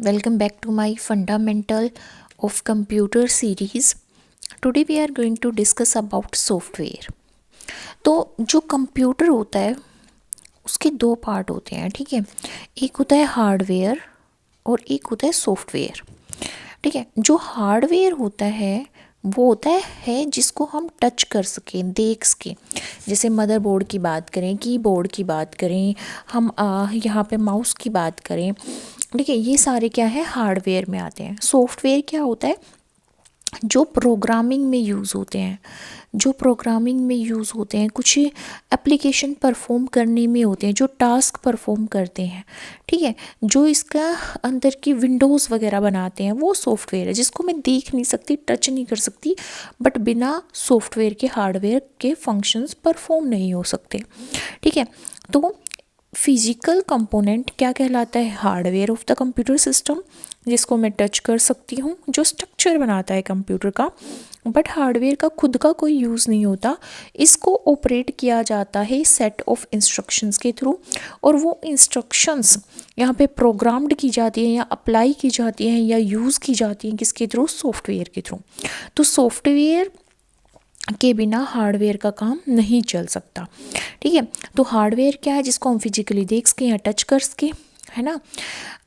Welcome back to my Fundamental of Computer series. Today we are going to discuss about software. तो जो computer होता है उसके दो पार्ट होते हैं, ठीक है। एक होता है हार्डवेयर और एक होता है सॉफ्टवेयर, ठीक है। जो हार्डवेयर होता है वो होता है जिसको हम टच कर सकें, देख सकें। जैसे मदरबोर्ड की बात करें, कीबोर्ड की बात करें, हम यहाँ पे माउस की बात करें, ठीक है। ये सारे क्या है, हार्डवेयर में आते हैं। सॉफ्टवेयर क्या होता है, जो प्रोग्रामिंग में यूज़ होते हैं, कुछ एप्लीकेशन परफॉर्म करने में होते हैं, जो टास्क परफॉर्म करते हैं, ठीक है। जो इसका अंदर की विंडोज़ वगैरह बनाते हैं वो सॉफ्टवेयर है, जिसको मैं देख नहीं सकती, टच नहीं कर सकती, बट बिना सॉफ्टवेयर के हार्डवेयर के फंक्शंस परफॉर्म नहीं हो सकते, ठीक है। तो फिजिकल कंपोनेंट क्या कहलाता है, hardware of the computer system, जिसको मैं टच कर सकती हूँ, जो स्ट्रक्चर बनाता है कंप्यूटर का, बट हार्डवेयर का खुद का कोई यूज़ नहीं होता। इसको ऑपरेट किया जाता है सेट ऑफ इंस्ट्रक्शंस के थ्रू, और वो इंस्ट्रक्शंस यहाँ पे प्रोग्राम्ड की जाती हैं या अप्लाई की जाती हैं या यूज़ की जाती हैं किसके थ्रू, सॉफ्टवेयर के थ्रू। तो सॉफ्टवेयर के बिना हार्डवेयर का काम नहीं चल सकता, ठीक है। तो हार्डवेयर क्या है, जिसको हम फिजिकली देख सकें या टच कर सकें, है ना।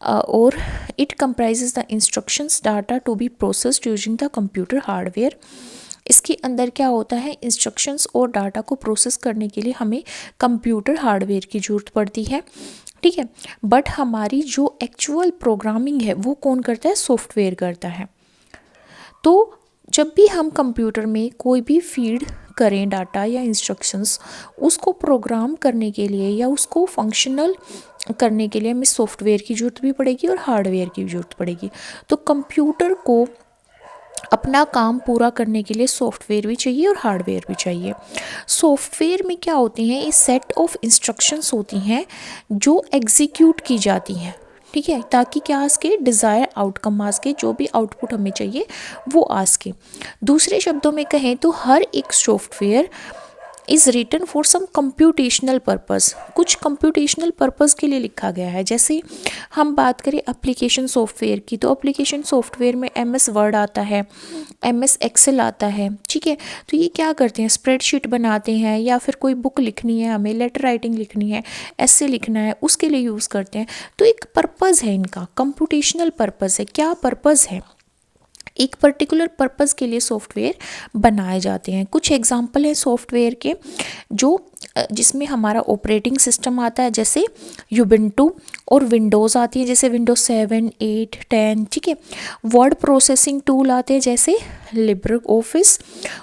और it comprises the instructions data to be processed using the computer hardware. इसके अंदर क्या होता है, इंस्ट्रक्शंस और डाटा को प्रोसेस करने के लिए हमें कंप्यूटर हार्डवेयर की ज़रूरत पड़ती है, ठीक है। बट हमारी जो एक्चुअल प्रोग्रामिंग है वो कौन करता है, सॉफ्टवेयर करता है। तो जब भी हम कंप्यूटर में कोई भी फीड करें डाटा या इंस्ट्रक्शंस, उसको प्रोग्राम करने के लिए या उसको फंक्शनल करने के लिए हमें सॉफ्टवेयर की ज़रूरत भी पड़ेगी और हार्डवेयर की भी ज़रूरत पड़ेगी। तो कंप्यूटर को अपना काम पूरा करने के लिए सॉफ्टवेयर भी चाहिए और हार्डवेयर भी चाहिए। सॉफ्टवेयर में क्या होती हैं, ये सेट ऑफ इंस्ट्रक्शंस होती हैं जो एग्जीक्यूट की जाती हैं, ठीक है, ताकि क्या आ सके, डिज़ायर आउटकम आ सके, जो भी आउटपुट हमें चाहिए वो आ सके। दूसरे शब्दों में कहें तो हर एक software is written for some computational purpose, कुछ कंप्यूटेशनल पर्पस के लिए लिखा गया है। जैसे हम बात करें एप्लीकेशन सॉफ्टवेयर की, तो एप्लीकेशन सॉफ्टवेयर में MS वर्ड आता है, MS एक्सेल आता है, ठीक है। तो ये क्या करते हैं, स्प्रेडशीट बनाते हैं, या फिर कोई बुक लिखनी है, हमें लेटर राइटिंग लिखनी है, ऐसे लिखना है, उसके लिए यूज़ करते हैं। तो एक पर्पज़ है इनका, कंप्यूटेशनल पर्पज़ है। क्या पर्पज़ है, एक पर्टिकुलर पर्पज़ के लिए सॉफ्टवेयर बनाए जाते हैं। कुछ एग्जांपल है सॉफ्टवेयर के, जो जिसमें हमारा ऑपरेटिंग सिस्टम आता है, जैसे यूबिंटू, और विंडोज़ आती है, जैसे विंडोज 7, 8, 10, ठीक है। वर्ड प्रोसेसिंग टूल आते हैं, जैसे लिब्रे ऑफिस,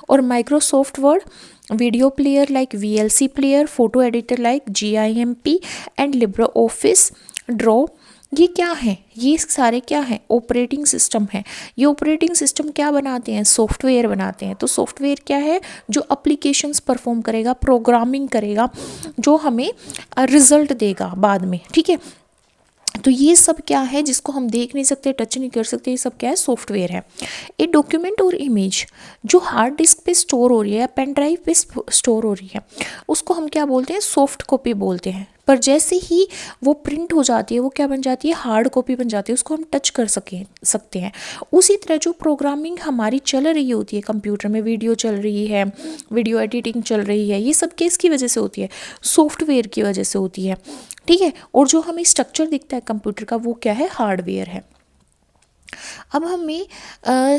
और Microsoft word, video player like VLC player, photo editor like GIMP and Libre office draw. ये क्या है, ये सारे क्या हैं, ऑपरेटिंग सिस्टम है। ये ऑपरेटिंग सिस्टम क्या बनाते हैं, सॉफ्टवेयर बनाते हैं। तो सॉफ्टवेयर क्या है, जो एप्लीकेशंस परफॉर्म करेगा, प्रोग्रामिंग करेगा, जो हमें रिजल्ट देगा बाद में, ठीक है। तो ये सब क्या है, जिसको हम देख नहीं सकते, टच नहीं कर सकते, ये सब क्या है, सॉफ्टवेयर है। एक डॉक्यूमेंट और इमेज जो हार्ड डिस्क पे स्टोर हो रही है या पेन ड्राइव पे स्टोर हो रही है, उसको हम क्या बोलते हैं, सॉफ्ट कॉपी बोलते हैं। पर जैसे ही वो प्रिंट हो जाती है, वो क्या बन जाती है, हार्ड कॉपी बन जाती है, उसको हम टच कर सकते हैं। उसी तरह जो प्रोग्रामिंग हमारी चल रही होती है कंप्यूटर में, वीडियो चल रही है, वीडियो एडिटिंग चल रही है, ये सब किसकी वजह से होती है, सॉफ्टवेयर की वजह से होती है, ठीक है। और जो हमें स्ट्रक्चर दिखता है कंप्यूटर का, वो क्या है, हार्डवेयर है। अब हमें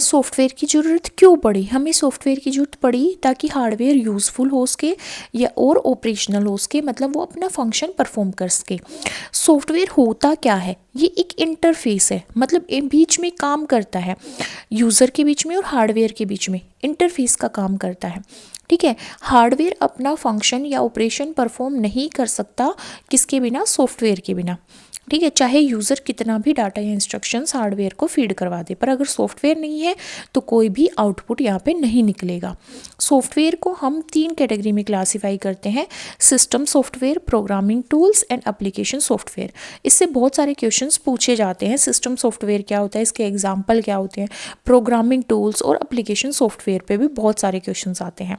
सॉफ्टवेयर की ज़रूरत क्यों पड़ी, हमें सॉफ्टवेयर की ज़रूरत पड़ी ताकि हार्डवेयर यूज़फुल हो सके या और ऑपरेशनल हो सके, मतलब वो अपना फंक्शन परफॉर्म कर सके। सॉफ्टवेयर होता क्या है, ये एक इंटरफेस है, मतलब बीच में काम करता है, यूज़र के बीच में और हार्डवेयर के बीच में इंटरफेस का काम करता है, ठीक है। हार्डवेयर अपना फंक्शन या ऑपरेशन परफॉर्म नहीं कर सकता किसके बिना, सॉफ्टवेयर के बिना, ठीक है। चाहे यूज़र कितना भी डाटा या इंस्ट्रक्शंस हार्डवेयर को फीड करवा दे, पर अगर सॉफ्टवेयर नहीं है तो कोई भी आउटपुट यहाँ पे नहीं निकलेगा। सॉफ्टवेयर को हम 3 कैटेगरी में क्लासीफाई करते हैं, system software, programming tools and application software. इससे बहुत सारे क्वेश्चंस पूछे जाते हैं, सिस्टम सॉफ्टवेयर क्या होता है, इसके एग्जाम्पल क्या होते हैं, प्रोग्रामिंग टूल्स और एप्लीकेशन सॉफ्टवेयर पे भी बहुत सारे क्वेश्चंस आते हैं।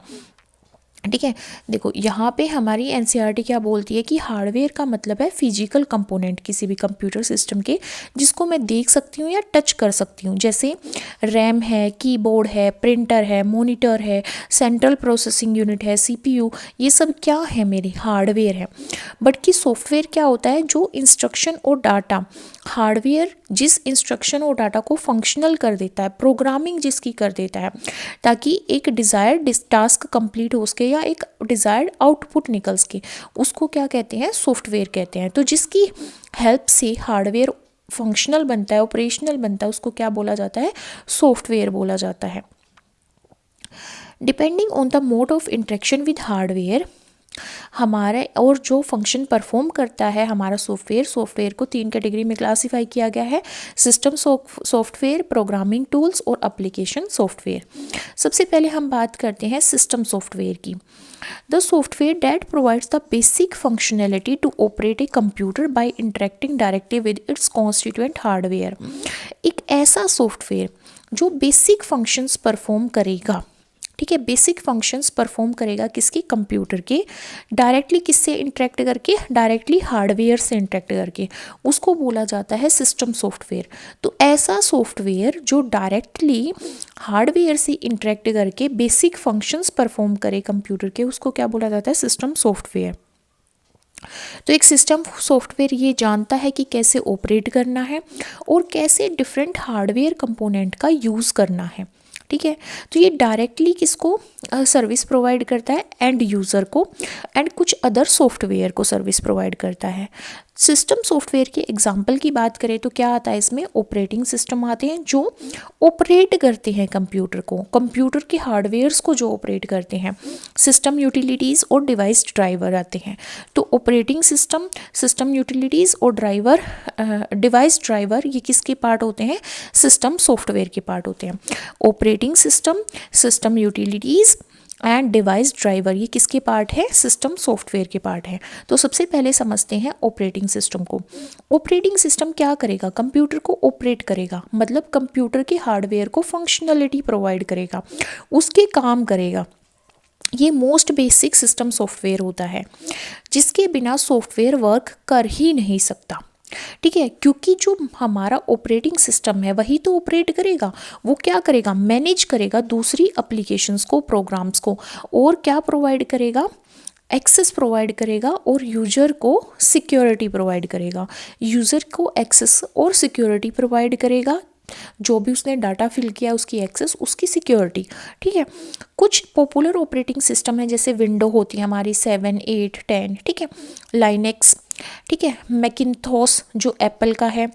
ठीक है। देखो यहाँ पे हमारी एनसीईआरटी क्या बोलती है कि हार्डवेयर का मतलब है फिजिकल कंपोनेंट किसी भी कंप्यूटर सिस्टम के, जिसको मैं देख सकती हूँ या टच कर सकती हूँ, जैसे रैम है, कीबोर्ड है, प्रिंटर है, मॉनिटर है, सेंट्रल प्रोसेसिंग यूनिट है, सीपीयू, ये सब क्या है, मेरे हार्डवेयर है। बट कि सॉफ्टवेयर क्या होता है, जो इंस्ट्रक्शन और डाटा, हार्डवेयर जिस इंस्ट्रक्शन और डाटा को फंक्शनल कर देता है, प्रोग्रामिंग जिसकी कर देता है, ताकि एक डिज़ायर्ड टास्क कंप्लीट हो सके या एक डिज़ायर्ड आउटपुट निकल सके, उसको क्या कहते हैं, सॉफ्टवेयर कहते हैं। तो जिसकी हेल्प से हार्डवेयर फंक्शनल बनता है, ऑपरेशनल बनता है, उसको क्या बोला जाता है, सॉफ्टवेयर बोला जाता है। Depending on the mode of interaction with hardware, हमारे और जो फंक्शन परफॉर्म करता है हमारा सॉफ्टवेयर को 3 कैटेगरी में क्लासीफाई किया गया है, सिस्टम सॉफ्टवेयर, प्रोग्रामिंग टूल्स और एप्लीकेशन सॉफ्टवेयर। सबसे पहले हम बात करते हैं सिस्टम सॉफ्टवेयर की। The software that provides the basic functionality to operate a computer by interacting directly with its constituent hardware. एक ऐसा सॉफ्टवेयर जो बेसिक फंक्शंस परफॉर्म करेगा, ठीक है, बेसिक फंक्शंस परफॉर्म करेगा किसके, कंप्यूटर के, डायरेक्टली किससे इंटरेक्ट करके, डायरेक्टली हार्डवेयर से इंटरेक्ट करके, उसको बोला जाता है सिस्टम सॉफ्टवेयर। तो ऐसा सॉफ्टवेयर जो डायरेक्टली हार्डवेयर से इंटरेक्ट करके बेसिक फंक्शंस परफॉर्म करे कंप्यूटर के, उसको क्या बोला जाता है, सिस्टम सॉफ्टवेयर। तो एक सिस्टम सॉफ्टवेयर ये जानता है कि कैसे ऑपरेट करना है और कैसे डिफरेंट हार्डवेयर कंपोनेंट का यूज़ करना है, ठीक है। तो ये डायरेक्टली किसको सर्विस प्रोवाइड करता है, एंड यूज़र को, एंड कुछ अदर सॉफ्टवेयर को सर्विस प्रोवाइड करता है। सिस्टम सॉफ्टवेयर के एग्जांपल की बात करें तो क्या आता है इसमें, ऑपरेटिंग सिस्टम आते हैं जो ऑपरेट करते हैं कंप्यूटर को, कंप्यूटर के हार्डवेयर्स को जो ऑपरेट करते हैं। सिस्टम यूटिलिटीज़ और डिवाइस ड्राइवर आते हैं। तो ऑपरेटिंग सिस्टम, सिस्टम यूटिलिटीज़ और ड्राइवर, डिवाइस ड्राइवर, ये किसके पार्ट होते हैं, सिस्टम सॉफ्टवेयर के पार्ट होते हैं। Operating system, system utilities and device driver, ये किसके पार्ट है, सिस्टम सॉफ्टवेयर के पार्ट है। तो सबसे पहले समझते हैं ऑपरेटिंग सिस्टम को। ऑपरेटिंग सिस्टम क्या करेगा, कंप्यूटर को ऑपरेट करेगा, मतलब कंप्यूटर के हार्डवेयर को फंक्शनलिटी प्रोवाइड करेगा, उसके काम करेगा। ये मोस्ट बेसिक सिस्टम सॉफ्टवेयर होता है, जिसके बिना सॉफ्टवेयर वर्क कर ही नहीं सकता, ठीक है। क्योंकि जो हमारा ऑपरेटिंग सिस्टम है वही तो ऑपरेट करेगा, वो क्या करेगा, मैनेज करेगा दूसरी एप्लीकेशंस को, प्रोग्राम्स को, और क्या प्रोवाइड करेगा, एक्सेस प्रोवाइड करेगा, और यूजर को सिक्योरिटी प्रोवाइड करेगा। यूज़र को एक्सेस और सिक्योरिटी प्रोवाइड करेगा, जो भी उसने डाटा फिल किया उसकी एक्सेस, उसकी सिक्योरिटी, ठीक है। कुछ पॉपुलर ऑपरेटिंग सिस्टम है, जैसे विंडो होती है हमारी 7, 8, 10, ठीक है, लाइनेक्स, ठीक है, मैकिन्टोश जो एप्पल का है,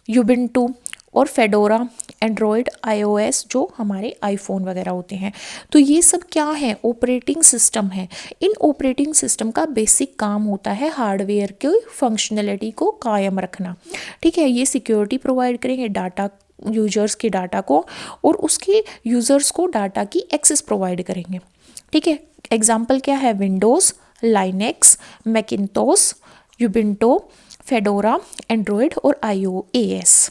यूबिंटू और फेडोरा, एंड्रॉयड, आईओएस जो हमारे आईफोन वगैरह होते हैं। तो ये सब क्या है, ऑपरेटिंग सिस्टम है। इन ऑपरेटिंग सिस्टम का बेसिक काम होता है हार्डवेयर के फंक्शनलिटी को कायम रखना, ठीक है। ये सिक्योरिटी प्रोवाइड करेंगे डाटा, यूजर्स के डाटा को, और उसके यूजर्स को डाटा की एक्सेस प्रोवाइड करेंगे, ठीक है। एग्जाम्पल क्या है, Windows, Linux, Macintosh, Ubuntu, Fedora, Android और आईओएस,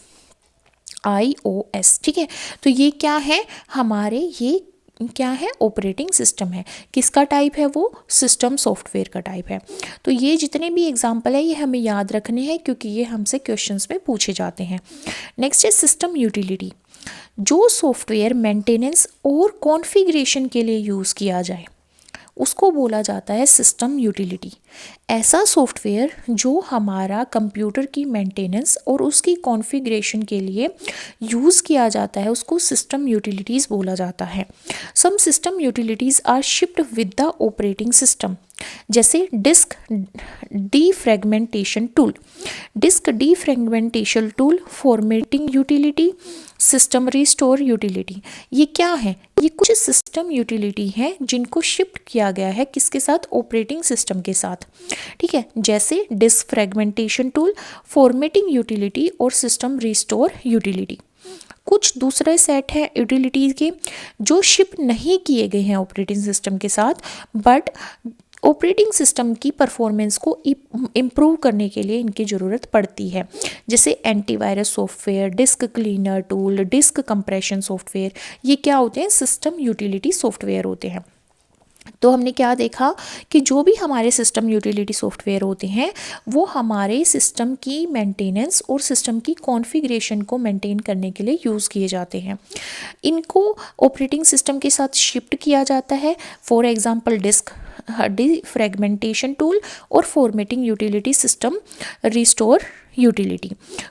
ठीक है। तो ये क्या है हमारे, ये क्या है, ऑपरेटिंग सिस्टम है। किसका टाइप है, वो सिस्टम सॉफ्टवेयर का टाइप है। तो ये जितने भी एग्जाम्पल है ये हमें याद रखने हैं, क्योंकि ये हमसे क्वेश्चंस में पूछे जाते हैं। नेक्स्ट है सिस्टम यूटिलिटी, जो सॉफ्टवेयर मेंटेनेंस और कॉन्फ़िगरेशन के लिए यूज़ किया जाए, उसको बोला जाता है सिस्टम यूटिलिटी। ऐसा सॉफ्टवेयर जो हमारा कंप्यूटर की मेंटेनेंस और उसकी कॉन्फ़िगरेशन के लिए यूज़ किया जाता है, उसको सिस्टम यूटिलिटीज़ बोला जाता है। Some system utilities are shipped with the operating system, जैसे disk defragmentation tool, disk defragmentation tool, formatting utility, system restore utility. ये क्या है, ये कुछ सिस्टम यूटिलिटी हैं जिनको शिफ्ट किया गया है किसके साथ, ऑपरेटिंग सिस्टम के साथ, ठीक है। जैसे disk fragmentation tool, formatting utility और सिस्टम रिस्टोर यूटिलिटी। कुछ दूसरे सेट है यूटिलिटीज़ के जो शिप नहीं किए गए हैं ऑपरेटिंग सिस्टम के साथ, बट ऑपरेटिंग सिस्टम की परफॉर्मेंस को इम्प्रूव करने के लिए इनकी ज़रूरत पड़ती है, जैसे antivirus software, disk cleaner tool, disk compression software. ये क्या होते हैं, सिस्टम यूटिलिटी सॉफ्टवेयर होते हैं। तो हमने क्या देखा कि जो भी हमारे सिस्टम यूटिलिटी सॉफ्टवेयर होते हैं वो हमारे सिस्टम की मेंटेनेंस और सिस्टम की कॉन्फ़िगरेशन को मेंटेन करने के लिए यूज़ किए जाते हैं। इनको ऑपरेटिंग सिस्टम के साथ शिफ्ट किया जाता है, for example disk defragmentation tool और formatting utility system restore utility.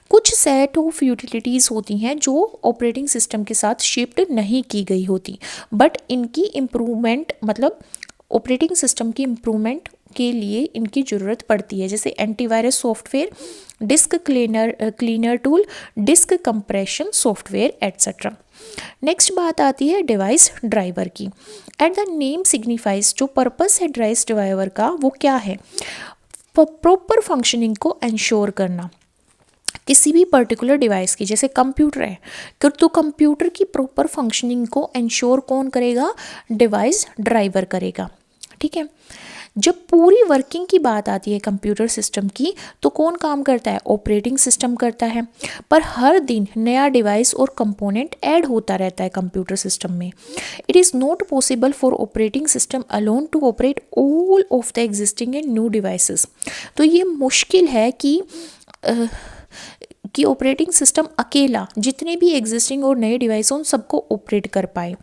कुछ सेट ऑफ यूटिलिटीज़ होती हैं जो ऑपरेटिंग सिस्टम के साथ शिफ्ट नहीं की गई होती, बट इनकी इम्प्रूवमेंट मतलब ऑपरेटिंग सिस्टम की इम्प्रूवमेंट के लिए इनकी ज़रूरत पड़ती है, जैसे antivirus software, disk cleaner tool, disk compression software etcetera. Next बात आती है डिवाइस ड्राइवर की। एट द नेम सिग्निफाइज, जो पर्पस है डिवाइस ड्राइवर का वो क्या है? प्रॉपर फंक्शनिंग को इंश्योर करना किसी भी पर्टिकुलर डिवाइस की, जैसे कंप्यूटर है तो कंप्यूटर की प्रॉपर फंक्शनिंग को इंश्योर कौन करेगा? डिवाइस ड्राइवर करेगा। ठीक है, जब पूरी वर्किंग की बात आती है कंप्यूटर सिस्टम की तो कौन काम करता है? ऑपरेटिंग सिस्टम करता है। पर हर दिन नया डिवाइस और कंपोनेंट ऐड होता रहता है कंप्यूटर सिस्टम में। It is not possible for operating system alone to operate all of the existing and new devices. तो ये मुश्किल है कि ऑपरेटिंग सिस्टम अकेला जितने भी एग्जिस्टिंग और नए डिवाइस उन सबको ऑपरेट कर पाए।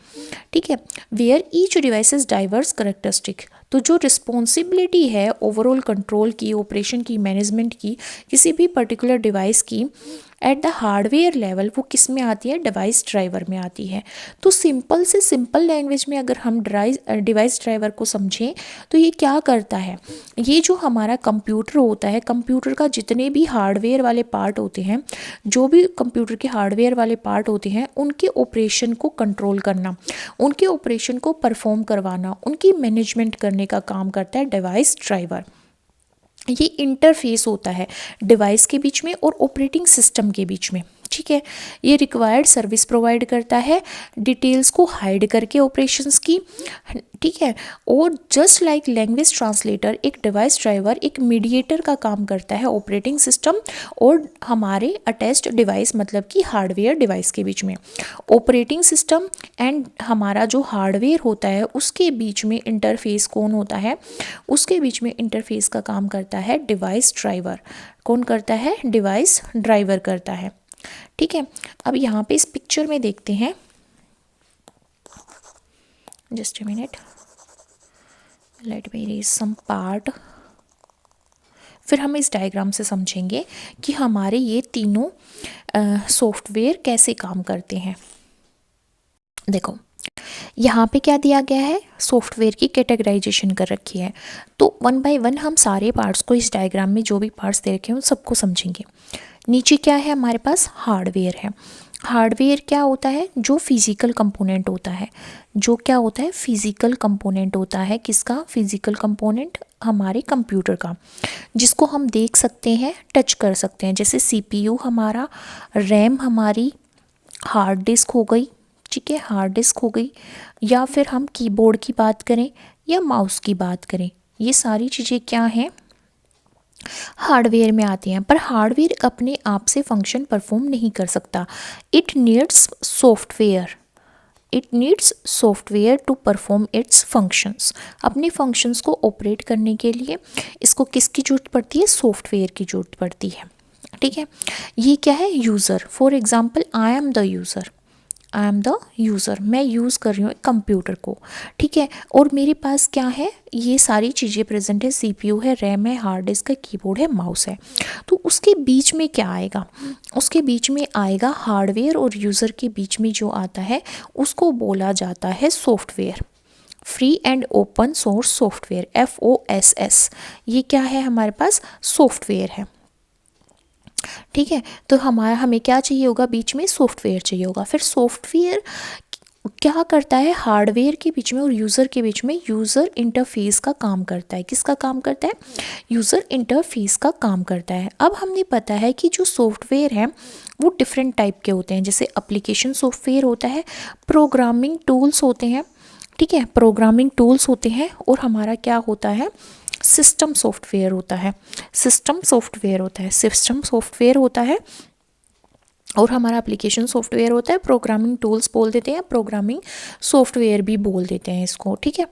ठीक है, where each device is diverse characteristic. तो जो रिस्पॉन्सिबिलिटी है ओवरऑल कंट्रोल की, ऑपरेशन की, मैनेजमेंट की किसी भी पर्टिकुलर डिवाइस की एट द हार्डवेयर लेवल, वो किस में आती है? डिवाइस ड्राइवर में आती है। तो सिंपल से सिंपल लैंग्वेज में अगर हम डिवाइस ड्राइवर को समझें तो ये क्या करता है? ये जो हमारा कंप्यूटर होता है, कंप्यूटर का जितने भी हार्डवेयर वाले पार्ट होते हैं, जो भी कंप्यूटर के हार्डवेयर वाले पार्ट होते हैं उनके ऑपरेशन को कंट्रोल करना, उनके ऑपरेशन को परफॉर्म करवाना, उनकी मैनेजमेंट करने का काम करता है डिवाइस ड्राइवर। ये इंटरफेस होता है डिवाइस के बीच में और ऑपरेटिंग सिस्टम के बीच में। ठीक है, ये रिक्वायर्ड सर्विस प्रोवाइड करता है डिटेल्स को हाइड करके ऑपरेशंस की। ठीक है, और जस्ट लाइक लैंग्वेज ट्रांसलेटर, एक डिवाइस ड्राइवर एक मीडिएटर का काम करता है ऑपरेटिंग सिस्टम और हमारे अटैच्ड डिवाइस मतलब कि हार्डवेयर डिवाइस के बीच में। ऑपरेटिंग सिस्टम एंड हमारा जो हार्डवेयर होता है उसके बीच में इंटरफेस कौन होता है? उसके बीच में इंटरफेस का काम करता है डिवाइस ड्राइवर। कौन करता है? डिवाइस ड्राइवर करता है। ठीक है, अब यहाँ पे इस पिक्चर में देखते हैं, just a minute, let me read some part, फिर हम इस डायग्राम से समझेंगे कि हमारे ये तीनों सॉफ्टवेयर कैसे काम करते हैं। देखो यहाँ पे क्या दिया गया है? सॉफ्टवेयर की कैटेगराइजेशन कर रखी है। तो वन बाय वन हम सारे पार्ट्स को, इस डायग्राम में जो भी पार्ट्स दे रखे हैं उन सबको समझेंगे। नीचे क्या है हमारे पास? हार्डवेयर है। हार्डवेयर क्या होता है? जो फिजिकल कंपोनेंट होता है। जो क्या होता है? फिजिकल कंपोनेंट होता है। किसका? फिजिकल कंपोनेंट हमारे कंप्यूटर का, जिसको हम देख सकते हैं, टच कर सकते हैं, जैसे सीपीयू हमारा, रैम हमारी, हार्ड डिस्क हो गई। ठीक है, हार्ड डिस्क हो गई, या फिर हम कीबोर्ड की बात करें या माउस की बात करें, ये सारी चीज़ें क्या हैं? हार्डवेयर में आती हैं। पर हार्डवेयर अपने आप से फंक्शन परफॉर्म नहीं कर सकता। It needs software, it needs software to perform its functions. अपने फंक्शंस को ऑपरेट करने के लिए इसको किसकी जरूरत पड़ती है? सॉफ्टवेयर की जरूरत पड़ती है। ठीक है, ये क्या है? User. For example, I am the user, I am the user, मैं यूज़ कर रही हूँ कंप्यूटर को। ठीक है, और मेरे पास क्या है? ये सारी चीज़ें प्रेजेंट है, सीपीयू है, रैम है, हार्ड डिस्क है, कीबोर्ड है, माउस है। तो उसके बीच में क्या आएगा? उसके बीच में आएगा हार्डवेयर और यूज़र के बीच में जो आता है उसको बोला जाता है software. Free and open source software, FOSS, ये क्या है? हमारे पास सॉफ्टवेयर है। ठीक है, तो हमें क्या चाहिए होगा? बीच में सॉफ्टवेयर चाहिए होगा। फिर सॉफ्टवेयर क्या करता है? हार्डवेयर के बीच में और यूज़र के बीच में यूज़र इंटरफेस का काम करता है। किसका काम करता है? यूज़र इंटरफेस का काम करता है। अब हमने पता है कि जो सॉफ्टवेयर है वो डिफरेंट टाइप के होते हैं, जैसे एप्लीकेशन सॉफ्टवेयर होता है, प्रोग्रामिंग टूल्स होते हैं। ठीक है, प्रोग्रामिंग टूल्स होते हैं, और हमारा क्या होता है? सिस्टम सॉफ्टवेयर होता है। सिस्टम सॉफ्टवेयर होता है, सिस्टम सॉफ्टवेयर होता है और हमारा एप्लीकेशन सॉफ्टवेयर होता है, प्रोग्रामिंग टूल्स बोल देते हैं, प्रोग्रामिंग सॉफ्टवेयर भी बोल देते हैं इसको, ठीक है।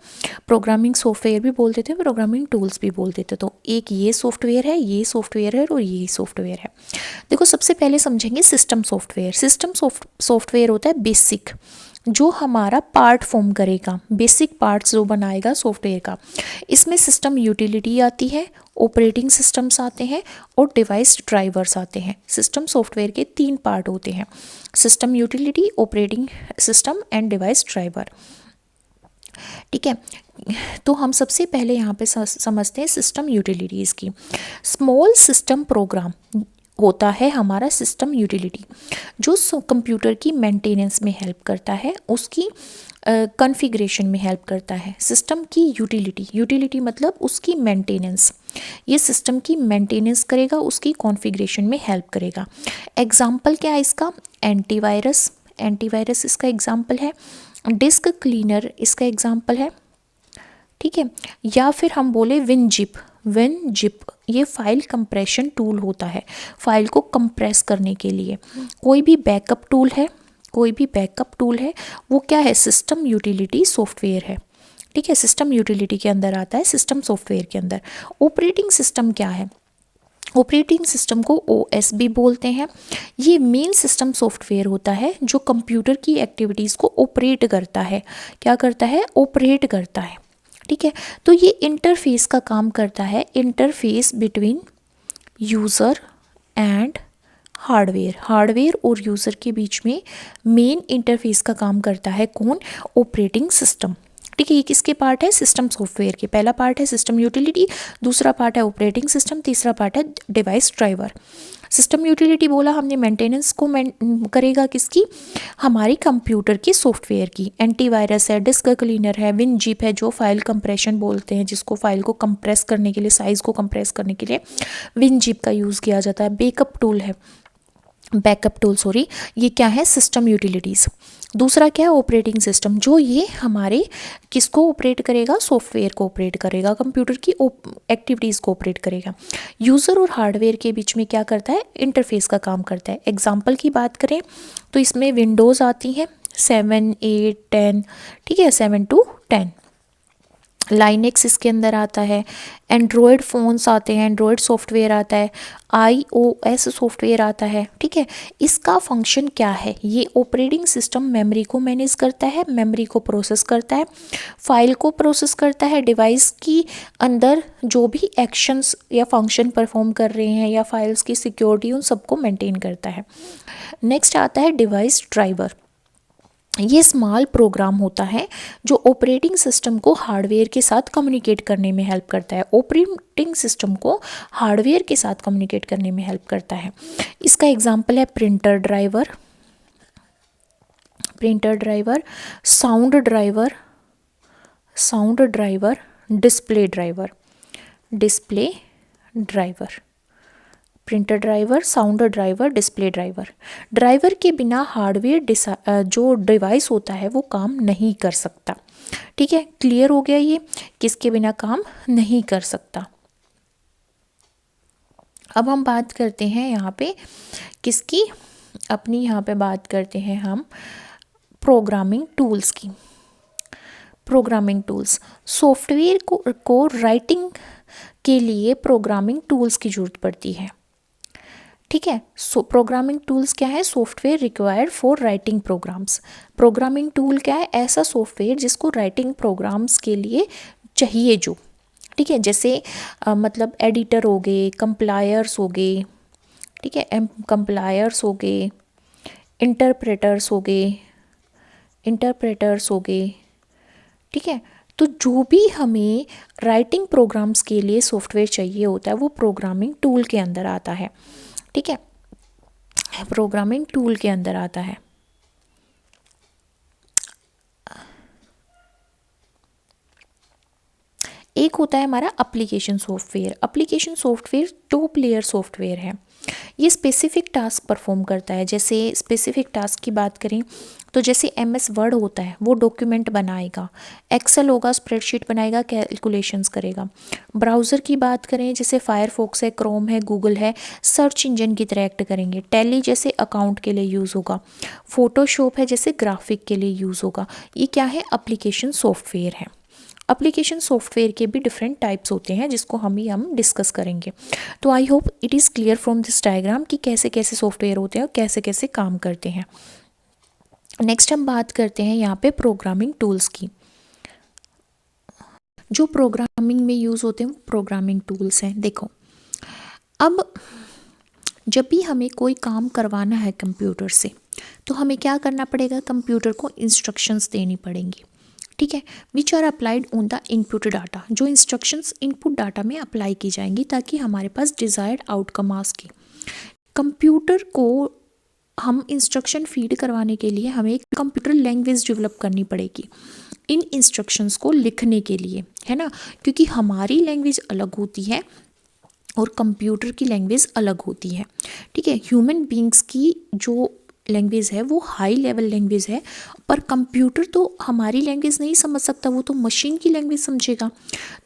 प्रोग्रामिंग सॉफ्टवेयर भी बोल देते हैं, प्रोग्रामिंग टूल्स भी बोल देते हैं। तो एक ये सॉफ्टवेयर है, ये सॉफ्टवेयर है और ये सॉफ्टवेयर है। देखो सबसे पहले समझेंगे सिस्टम सॉफ्टवेयर। सिस्टम सॉफ्टवेयर होता है बेसिक, जो हमारा पार्ट फॉर्म करेगा, बेसिक पार्ट्स जो बनाएगा सॉफ्टवेयर का। इसमें सिस्टम यूटिलिटी आती है, ऑपरेटिंग सिस्टम्स आते हैं और डिवाइस ड्राइवर्स आते हैं। सिस्टम सॉफ्टवेयर के 3 पार्ट होते हैं, system utility, operating system and device driver, ठीक है। तो हम सबसे पहले यहाँ पे समझते हैं सिस्टम यूटिलिटीज़ की। स्मॉल सिस्टम प्रोग्राम होता है हमारा सिस्टम यूटिलिटी, जो कंप्यूटर की मेंटेनेंस में हेल्प करता है, उसकी कॉन्फ़िगरेशन में हेल्प करता है। सिस्टम की यूटिलिटी मतलब उसकी मेंटेनेंस, ये सिस्टम की मेंटेनेंस करेगा, उसकी कॉन्फ़िगरेशन में हेल्प करेगा। एग्जाम्पल क्या है इसका? एंटीवायरस इसका एग्जाम्पल है, डिस्क क्लीनर इसका एग्जाम्पल है, ठीक है। या फिर हम बोले विनजिप ये फाइल कंप्रेशन टूल होता है, फाइल को कंप्रेस करने के लिए। कोई भी बैकअप टूल है, वो क्या है? सिस्टम यूटिलिटी सॉफ्टवेयर है, ठीक है। सिस्टम यूटिलिटी के अंदर आता है, सिस्टम सॉफ्टवेयर के अंदर। ऑपरेटिंग सिस्टम क्या है? ऑपरेटिंग सिस्टम को OS भी बोलते हैं। ये मेन सिस्टम सॉफ्टवेयर होता है जो कंप्यूटर की एक्टिविटीज़ को ऑपरेट करता है। क्या करता है? ऑपरेट करता है, ठीक है। तो ये इंटरफेस का काम करता है, interface between user and hardware और यूज़र के बीच में मेन इंटरफेस का काम करता है कौन? ऑपरेटिंग सिस्टम, ठीक है। ये किसके पार्ट है? सिस्टम सॉफ्टवेयर के। पहला पार्ट है सिस्टम यूटिलिटी, दूसरा पार्ट है ऑपरेटिंग सिस्टम, तीसरा पार्ट है डिवाइस ड्राइवर। सिस्टम यूटिलिटी बोला हमने, मेंटेनेंस को करेगा किसकी? हमारी कंप्यूटर के सॉफ्टवेयर की। एंटीवायरस है, डिस्क क्लीनर है, विनजिप है जो फाइल कंप्रेशन बोलते हैं, जिसको फाइल को कंप्रेस करने के लिए, साइज़ को कंप्रेस करने के लिए विनजिप का यूज़ किया जाता है। बैकअप टूल ये क्या है? System utilities. दूसरा क्या है? ऑपरेटिंग सिस्टम, जो ये हमारे किसको ऑपरेट करेगा? सॉफ्टवेयर को ऑपरेट करेगा, कंप्यूटर की एक्टिविटीज़ को ऑपरेट करेगा। यूज़र और हार्डवेयर के बीच में क्या करता है? इंटरफेस का काम करता है। एग्जाम्पल की बात करें तो इसमें विंडोज़ आती हैं 7, 8, 10, ठीक है, 7 to 10। लाइनेक्स इसके अंदर आता है, एंड्रॉयड फ़ोन्स आते हैं, एंड्रॉयड सॉफ्टवेयर आता है, iOS सॉफ्टवेयर आता है, ठीक है। इसका फंक्शन क्या है? ये ऑपरेटिंग सिस्टम मेमोरी को मैनेज करता है, मेमोरी को प्रोसेस करता है, फाइल को प्रोसेस करता है, डिवाइस की अंदर जो भी एक्शंस या फंक्शन परफॉर्म कर रहे हैं या फाइल्स की सिक्योरिटी, उन सबको मेंटेन करता है। नेक्स्ट आता है डिवाइस ड्राइवर। ये स्मॉल प्रोग्राम होता है जो ऑपरेटिंग सिस्टम को हार्डवेयर के साथ कम्युनिकेट करने में हेल्प करता है। ऑपरेटिंग सिस्टम को हार्डवेयर के साथ कम्युनिकेट करने में हेल्प करता है। इसका एग्जांपल है printer driver, sound driver, display driver, printer driver, sound driver, display driver के बिना हार्डवेयर जो डिवाइस होता है वो काम नहीं कर सकता, ठीक है। क्लियर हो गया? ये किसके बिना काम नहीं कर सकता। अब हम बात करते हैं यहाँ पे किसकी? अपनी यहाँ पे बात करते हैं हम प्रोग्रामिंग टूल्स की। प्रोग्रामिंग टूल्स, सॉफ्टवेयर को राइटिंग के लिए प्रोग्रामिंग टूल्स की ज़रूरत पड़ती है, ठीक है। सो प्रोग्रामिंग टूल्स क्या है? Software required for writing programs. Programming tool क्या है? ऐसा सॉफ्टवेयर जिसको राइटिंग प्रोग्राम्स के लिए चाहिए जो, ठीक है। जैसे मतलब एडिटर हो गए, कंप्लायर्स हो गए, ठीक है, कंप्लायर्स हो गए, इंटरप्रेटर्स हो गए, ठीक है। तो जो भी हमें राइटिंग प्रोग्राम्स के लिए सॉफ्टवेयर चाहिए होता है वो प्रोग्रामिंग टूल के अंदर आता है, ठीक है, प्रोग्रामिंग टूल के अंदर आता है। एक होता है हमारा application software. Application software top layer software है। ये स्पेसिफिक टास्क परफॉर्म करता है। जैसे स्पेसिफिक टास्क की बात करें तो जैसे MS वर्ड होता है वो डॉक्यूमेंट बनाएगा, एक्सेल होगा स्प्रेडशीट बनाएगा, कैलकुलेशंस करेगा। ब्राउज़र की बात करें जैसे फायरफॉक्स है, क्रोम है, गूगल है, सर्च इंजन की तरह एक्ट करेंगे। टैली जैसे अकाउंट के लिए यूज़ होगा। फोटोशॉप है जैसे ग्राफिक के लिए यूज़ होगा। ये क्या है? एप्लीकेशन सॉफ्टवेयर है। एप्लीकेशन सॉफ्टवेयर के भी डिफरेंट टाइप्स होते हैं जिसको हम डिस्कस करेंगे। तो I hope it is clear from this diagram कि कैसे कैसे सॉफ्टवेयर होते हैं और कैसे कैसे काम करते हैं। नेक्स्ट हम बात करते हैं यहाँ पे प्रोग्रामिंग टूल्स की। जो प्रोग्रामिंग में यूज़ होते हैं वो प्रोग्रामिंग टूल्स हैं। देखो, अब जब भी हमें कोई काम करवाना है कंप्यूटर से तो हमें क्या करना पड़ेगा? कंप्यूटर को इंस्ट्रक्शंस देनी पड़ेंगी, ठीक है, which are applied on the input data. जो इंस्ट्रक्शंस इनपुट डाटा में अप्लाई की जाएंगी ताकि हमारे पास डिज़ायर्ड आउटकम आ सके। कंप्यूटर को हम इंस्ट्रक्शन फीड करवाने के लिए हमें एक कंप्यूटर लैंग्वेज डेवलप करनी पड़ेगी इन इंस्ट्रक्शंस को लिखने के लिए, है ना, क्योंकि हमारी लैंग्वेज अलग होती है और कंप्यूटर की लैंग्वेज अलग होती है, ठीक है। ह्यूमन बींग्स की जो लैंग्वेज है वो हाई लेवल लैंग्वेज है, पर कंप्यूटर तो हमारी लैंग्वेज नहीं समझ सकता, वो तो मशीन की लैंग्वेज समझेगा।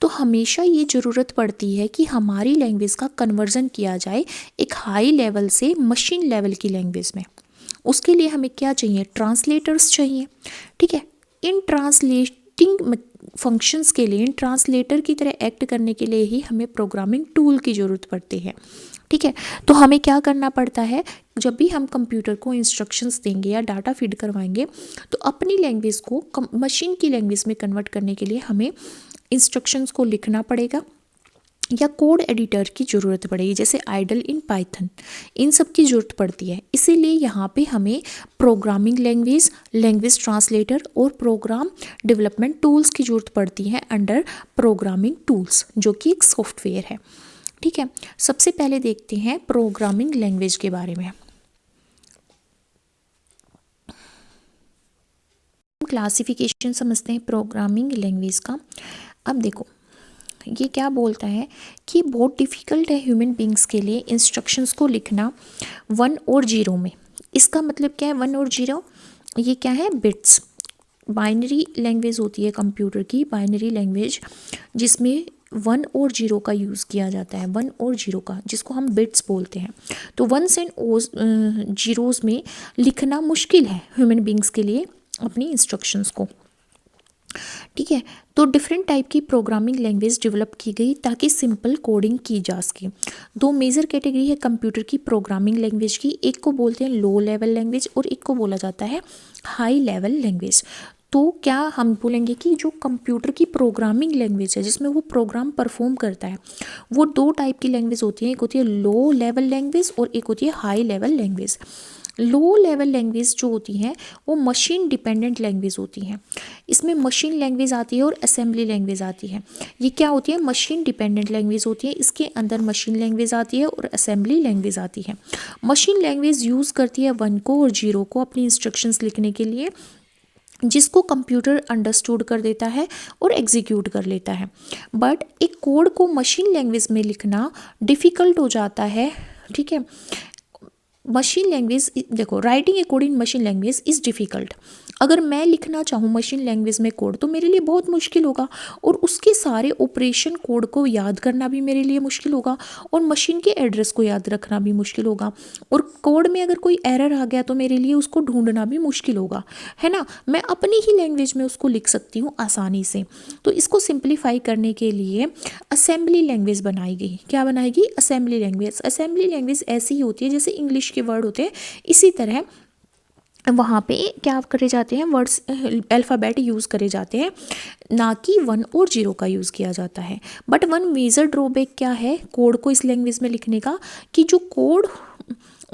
तो हमेशा ये ज़रूरत पड़ती है कि हमारी लैंग्वेज का कन्वर्जन किया जाए एक हाई लेवल से मशीन लेवल की लैंग्वेज में। उसके लिए हमें क्या चाहिए? ट्रांसलेटर्स चाहिए, ठीक है। इन ट्रांसलेटिंग फंक्शंस के लिए, इन ट्रांसलेटर की तरह एक्ट करने के लिए ही हमें प्रोग्रामिंग टूल की ज़रूरत पड़ती है, ठीक है। तो हमें क्या करना पड़ता है? जब भी हम कंप्यूटर को इंस्ट्रक्शंस देंगे या डाटा फीड करवाएंगे तो अपनी लैंग्वेज को मशीन की लैंग्वेज में कन्वर्ट करने के लिए हमें इंस्ट्रक्शंस को लिखना पड़ेगा या कोड एडिटर की ज़रूरत पड़ेगी, जैसे आइडल इन पाइथन, इन सब की ज़रूरत पड़ती है। इसीलिए यहाँ पे हमें प्रोग्रामिंग लैंग्वेज, लैंग्वेज ट्रांसलेटर और प्रोग्राम डेवलपमेंट टूल्स की ज़रूरत पड़ती है अंडर प्रोग्रामिंग टूल्स, जो कि एक सॉफ्टवेयर है, ठीक है। सबसे पहले देखते हैं प्रोग्रामिंग लैंग्वेज के बारे में। क्लासिफिकेशन समझते हैं प्रोग्रामिंग लैंग्वेज का। अब देखो, ये क्या बोलता है कि बहुत डिफ़िकल्ट है ह्यूमन बींग्स के लिए इंस्ट्रक्शंस को लिखना 1 और 0 में। इसका मतलब क्या है 1 और 0? ये क्या है? बिट्स। बाइनरी लैंग्वेज होती है कंप्यूटर की, बाइनरी लैंग्वेज जिसमें 1 और 0 का यूज़ किया जाता है, 1 और 0 का, जिसको हम बिट्स बोलते हैं। तो 1s एंड 0s में लिखना मुश्किल है ह्यूमन बींग्स के लिए अपनी इंस्ट्रक्शंस को, ठीक है। तो डिफरेंट टाइप की प्रोग्रामिंग लैंग्वेज डेवलप की गई ताकि सिंपल कोडिंग की जा सके। 2 मेजर कैटेगरी है कंप्यूटर की प्रोग्रामिंग लैंग्वेज की, एक को बोलते हैं लो लेवल लैंग्वेज और एक को बोला जाता है हाई लेवल लैंग्वेज। तो क्या हम बोलेंगे कि जो कंप्यूटर की प्रोग्रामिंग लैंग्वेज है जिसमें वो प्रोग्राम परफॉर्म करता है, वो 2 टाइप की लैंग्वेज होती है, एक होती है लो लेवल लैंग्वेज और एक होती है high level language. Low level language जो होती हैं वो मशीन डिपेंडेंट लैंग्वेज होती हैं। इसमें मशीन लैंग्वेज आती है और असेंबली लैंग्वेज आती है। ये क्या होती है? मशीन डिपेंडेंट लैंग्वेज होती है। इसके अंदर मशीन लैंग्वेज आती है और असेंबली लैंग्वेज आती है। मशीन लैंग्वेज यूज़ करती है 1 को और 0 को अपनी इंस्ट्रक्शंस लिखने के लिए, जिसको कंप्यूटर अंडरस्टूड कर देता है और एग्जीक्यूट कर लेता है। बट एक कोड को मशीन लैंग्वेज में लिखना डिफ़िकल्ट हो जाता है, ठीक है। मशीन लैंग्वेज, देखो, writing a code in machine language is difficult. अगर मैं लिखना चाहूँ मशीन लैंग्वेज में कोड तो मेरे लिए बहुत मुश्किल होगा, और उसके सारे ऑपरेशन कोड को याद करना भी मेरे लिए मुश्किल होगा, और मशीन के एड्रेस को याद रखना भी मुश्किल होगा, और कोड में अगर कोई एरर आ गया तो मेरे लिए उसको ढूंढना भी मुश्किल होगा, है ना। मैं अपनी ही लैंग्वेज में उसको लिख सकती हूँ आसानी से। तो इसको सिंप्लीफाई करने के लिए असेंबली लैंग्वेज बनाई गई। क्या बनाएगी? Assembly language. असेंबली लैंग्वेज ऐसी ही होती है जैसे इंग्लिश के वर्ड होते हैं, इसी तरह वहाँ पे क्या करे जाते हैं, वर्ड्स अल्फ़ाबेट यूज़ करे जाते हैं, ना कि 1 और 0 का यूज़ किया जाता है। बट 1 मेजर ड्रॉबैक क्या है कोड को इस लैंग्वेज में लिखने का, कि जो कोड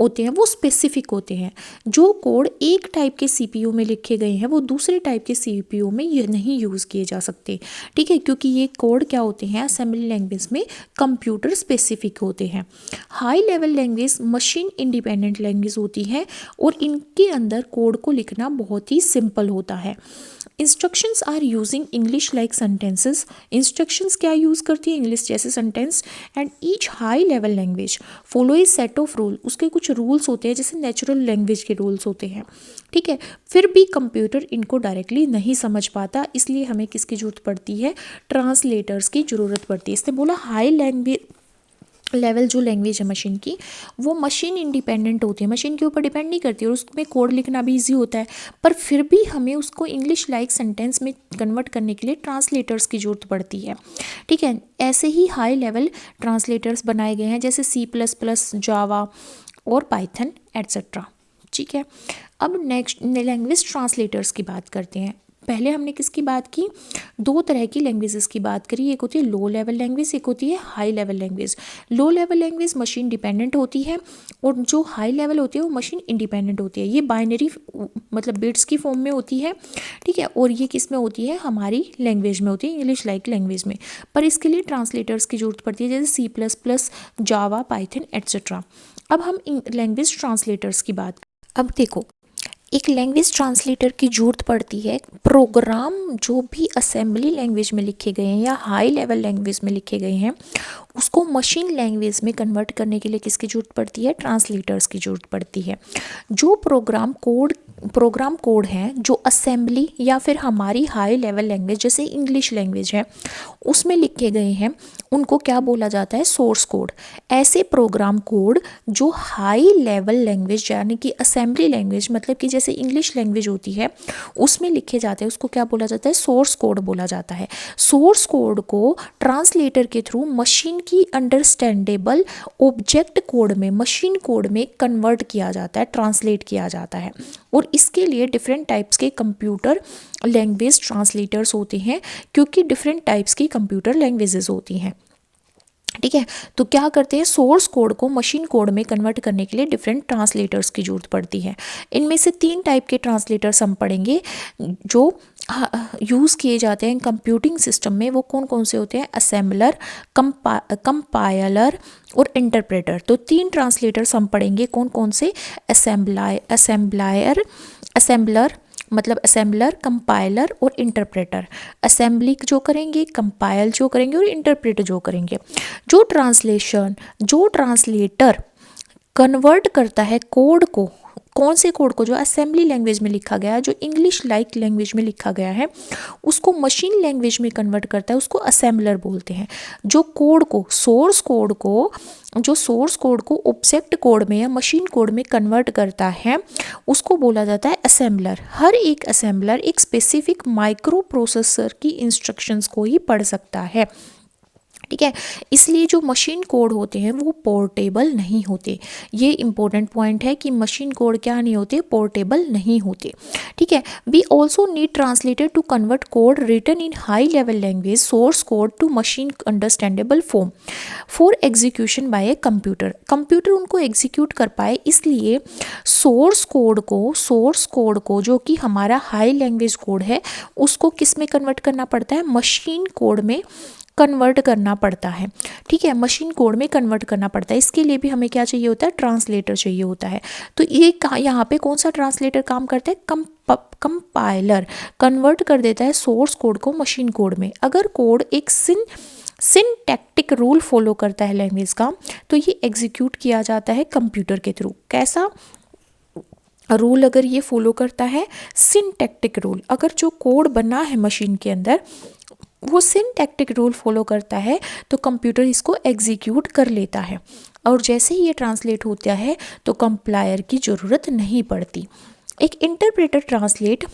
होते हैं वो स्पेसिफिक होते हैं। जो कोड एक टाइप के सीपीयू में लिखे गए हैं वो दूसरे टाइप के सीपीयू में ये नहीं यूज़ किए जा सकते, ठीक है, क्योंकि ये कोड क्या होते हैं असेंबली लैंग्वेज में कंप्यूटर स्पेसिफिक होते हैं। High level language machine independent language होती है और इनके अंदर कोड को लिखना बहुत ही सिंपल होता है। Instructions are using English like sentences, instructions क्या यूज़ करती है इंग्लिश जैसे sentence. And each high level language follow a set of rule, उसके कुछ रूल्स होते हैं जैसे नेचुरल लैंग्वेज के रूल्स होते हैं, ठीक है। फिर भी कंप्यूटर इनको डायरेक्टली नहीं समझ पाता, इसलिए हमें किसकी ज़रूरत पड़ती है, ट्रांसलेटर्स की ज़रूरत पड़ती है। इसने बोला हाई लैंग्वेज लेवल जो लैंग्वेज है मशीन की वो मशीन इंडिपेंडेंट होती है, मशीन के ऊपर डिपेंड नहीं करती और उसमें कोड लिखना भी इजी होता है, पर फिर भी हमें उसको इंग्लिश लाइक सेंटेंस में कन्वर्ट करने के लिए ट्रांसलेटर्स की ज़रूरत पड़ती है, ठीक है। ऐसे ही हाई लेवल ट्रांसलेटर्स बनाए गए हैं जैसे C++, जावा और पाइथन एट्सेट्रा, ठीक है। अब नेक्स्ट लैंग्वेज ट्रांसलेटर्स की बात करते हैं। पहले हमने किसकी बात की, दो तरह की लैंग्वेजेस की बात करी, एक होती है लो लेवल लैंग्वेज, एक होती है high level language. Low level language machine dependent होती है और जो हाई लेवल होती है वो मशीन इंडिपेंडेंट होती है। ये बाइनरी मतलब बिट्स की फॉर्म में होती है, ठीक है, और ये किस में होती है, हमारी लैंग्वेज में होती है, इंग्लिश लाइक लैंग्वेज में। पर इसके लिए ट्रांसलेटर्स की जरूरत पड़ती है जैसे C++, जावा, पाइथन एट्सेट्रा। अब हम लैंग्वेज ट्रांसलेटर्स की बात, अब देखो एक लैंग्वेज ट्रांसलेटर की ज़रूरत पड़ती है, प्रोग्राम जो भी असेंबली लैंग्वेज में लिखे गए हैं या हाई लेवल लैंग्वेज में लिखे गए हैं उसको मशीन लैंग्वेज में कन्वर्ट करने के लिए किसकी ज़रूरत पड़ती है, ट्रांसलेटर्स की ज़रूरत पड़ती है। जो प्रोग्राम कोड हैं जो असेंबली या फिर हमारी हाई लेवल लैंग्वेज जैसे इंग्लिश लैंग्वेज है उसमें लिखे गए हैं उनको क्या बोला जाता है, सोर्स कोड। ऐसे प्रोग्राम कोड जो हाई लेवल लैंग्वेज यानी कि असेंबली लैंग्वेज मतलब कि जैसे इंग्लिश लैंग्वेज होती है उसमें लिखे जाते हैं उसको क्या बोला जाता है, सोर्स कोड बोला जाता है। सोर्स कोड को ट्रांसलेटर के थ्रू मशीन की अंडरस्टैंडेबल ऑब्जेक्ट कोड में, मशीन कोड में कन्वर्ट किया जाता है, ट्रांसलेट किया जाता है। और इसके लिए डिफरेंट टाइप्स के कंप्यूटर लैंग्वेज ट्रांसलेटर्स होते हैं क्योंकि डिफरेंट टाइप्स की कंप्यूटर लैंग्वेजेस होती हैं, ठीक है। तो क्या करते हैं, सोर्स कोड को मशीन कोड में कन्वर्ट करने के लिए डिफरेंट ट्रांसलेटर्स की जरूरत पड़ती है। इनमें से 3 टाइप के ट्रांसलेटर्स हम पढ़ेंगे जो यूज़ किए जाते हैं कंप्यूटिंग सिस्टम में। वो कौन कौन से होते हैं, असेंबलर, कंपाइलर और इंटरप्रेटर। तो 3 ट्रांसलेटर्स हम पढ़ेंगे कौन कौन से, असेंबलर मतलब असेंबलर, कंपाइलर और इंटरप्रेटर। असेंबली जो करेंगे, कंपाइल जो करेंगे और इंटरप्रेट जो करेंगे। जो ट्रांसलेटर कन्वर्ट करता है कोड को, कौन से कोड को, जो असेंबली लैंग्वेज में लिखा गया है, जो इंग्लिश लाइक लैंग्वेज में लिखा गया है उसको मशीन लैंग्वेज में कन्वर्ट करता है उसको असेंबलर बोलते हैं। जो सोर्स कोड को ऑब्जेक्ट कोड में या मशीन कोड में कन्वर्ट करता है उसको बोला जाता है असेंबलर। हर एक असेंबलर एक स्पेसिफिक माइक्रो प्रोसेसर की इंस्ट्रक्शंस को ही पढ़ सकता है, ठीक है। इसलिए जो मशीन कोड होते हैं वो पोर्टेबल नहीं होते। ये इंपॉर्टेंट पॉइंट है कि मशीन कोड क्या नहीं होते, पोर्टेबल नहीं होते, ठीक है। We also need translator to convert code written in high level language source code to machine understandable form for execution by a computer उनको एग्जीक्यूट कर पाए, इसलिए सोर्स कोड को जो कि हमारा हाई लैंग्वेज कोड है उसको किस में कन्वर्ट करना पड़ता है, मशीन कोड में कन्वर्ट करना पड़ता है, ठीक है, मशीन कोड में कन्वर्ट करना पड़ता है। इसके लिए भी हमें क्या चाहिए होता है, ट्रांसलेटर चाहिए होता है। तो ये यहाँ पे कौन सा ट्रांसलेटर काम करता है, कंपाइलर कन्वर्ट कर देता है सोर्स कोड को मशीन कोड में। अगर कोड एक सिंटैक्टिक रूल फॉलो करता है लैंग्वेज का तो ये एग्जीक्यूट किया जाता है कंप्यूटर के थ्रू। कैसा रूल, अगर ये फॉलो करता है सिंटैक्टिक रूल, अगर जो कोड बना है मशीन के अंदर वो सिंटैक्टिक रूल फॉलो करता है तो कंप्यूटर इसको एग्जीक्यूट कर लेता है और जैसे ही ये ट्रांसलेट होता है तो कंपाइलर की ज़रूरत नहीं पड़ती। एक interpreter translate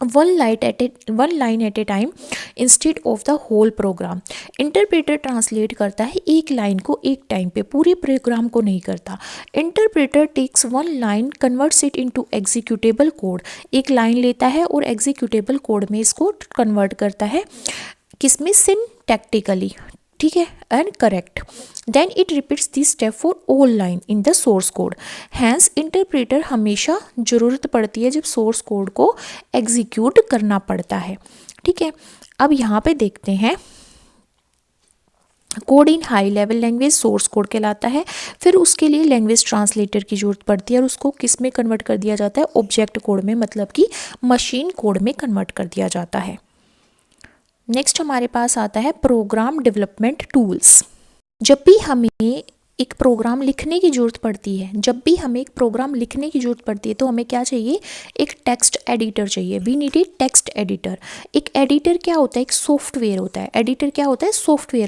one line at a time instead of the whole program. Interpreter translate करता है एक लाइन को एक टाइम पे, पूरे प्रोग्राम को नहीं करता। Interpreter takes one line converts it into executable code, एक लाइन लेता है और एग्जीक्यूटेबल कोड में इसको कन्वर्ट करता है, किसमें, सिंटैक्टिकली, ठीक है, and correct. Then it repeats this step for all line in the source code. Hence interpreter हमेशा ज़रूरत पड़ती है जब सोर्स कोड को एग्जीक्यूट करना पड़ता है। ठीक है, अब यहाँ पे देखते हैं कोड इन high level language source code कहलाता है। फिर उसके लिए लैंग्वेज ट्रांसलेटर की जरूरत पड़ती है और उसको किस में कन्वर्ट कर दिया जाता है, ऑब्जेक्ट कोड में, मतलब कि मशीन कोड में कन्वर्ट कर दिया जाता है। नेक्स्ट हमारे पास आता है प्रोग्राम डेवलपमेंट टूल्स। जब भी हमें एक प्रोग्राम लिखने की ज़रूरत पड़ती है, तो हमें क्या चाहिए, एक टेक्स्ट एडिटर चाहिए। We need a text editor. एक एडिटर क्या होता है, एक सॉफ्टवेयर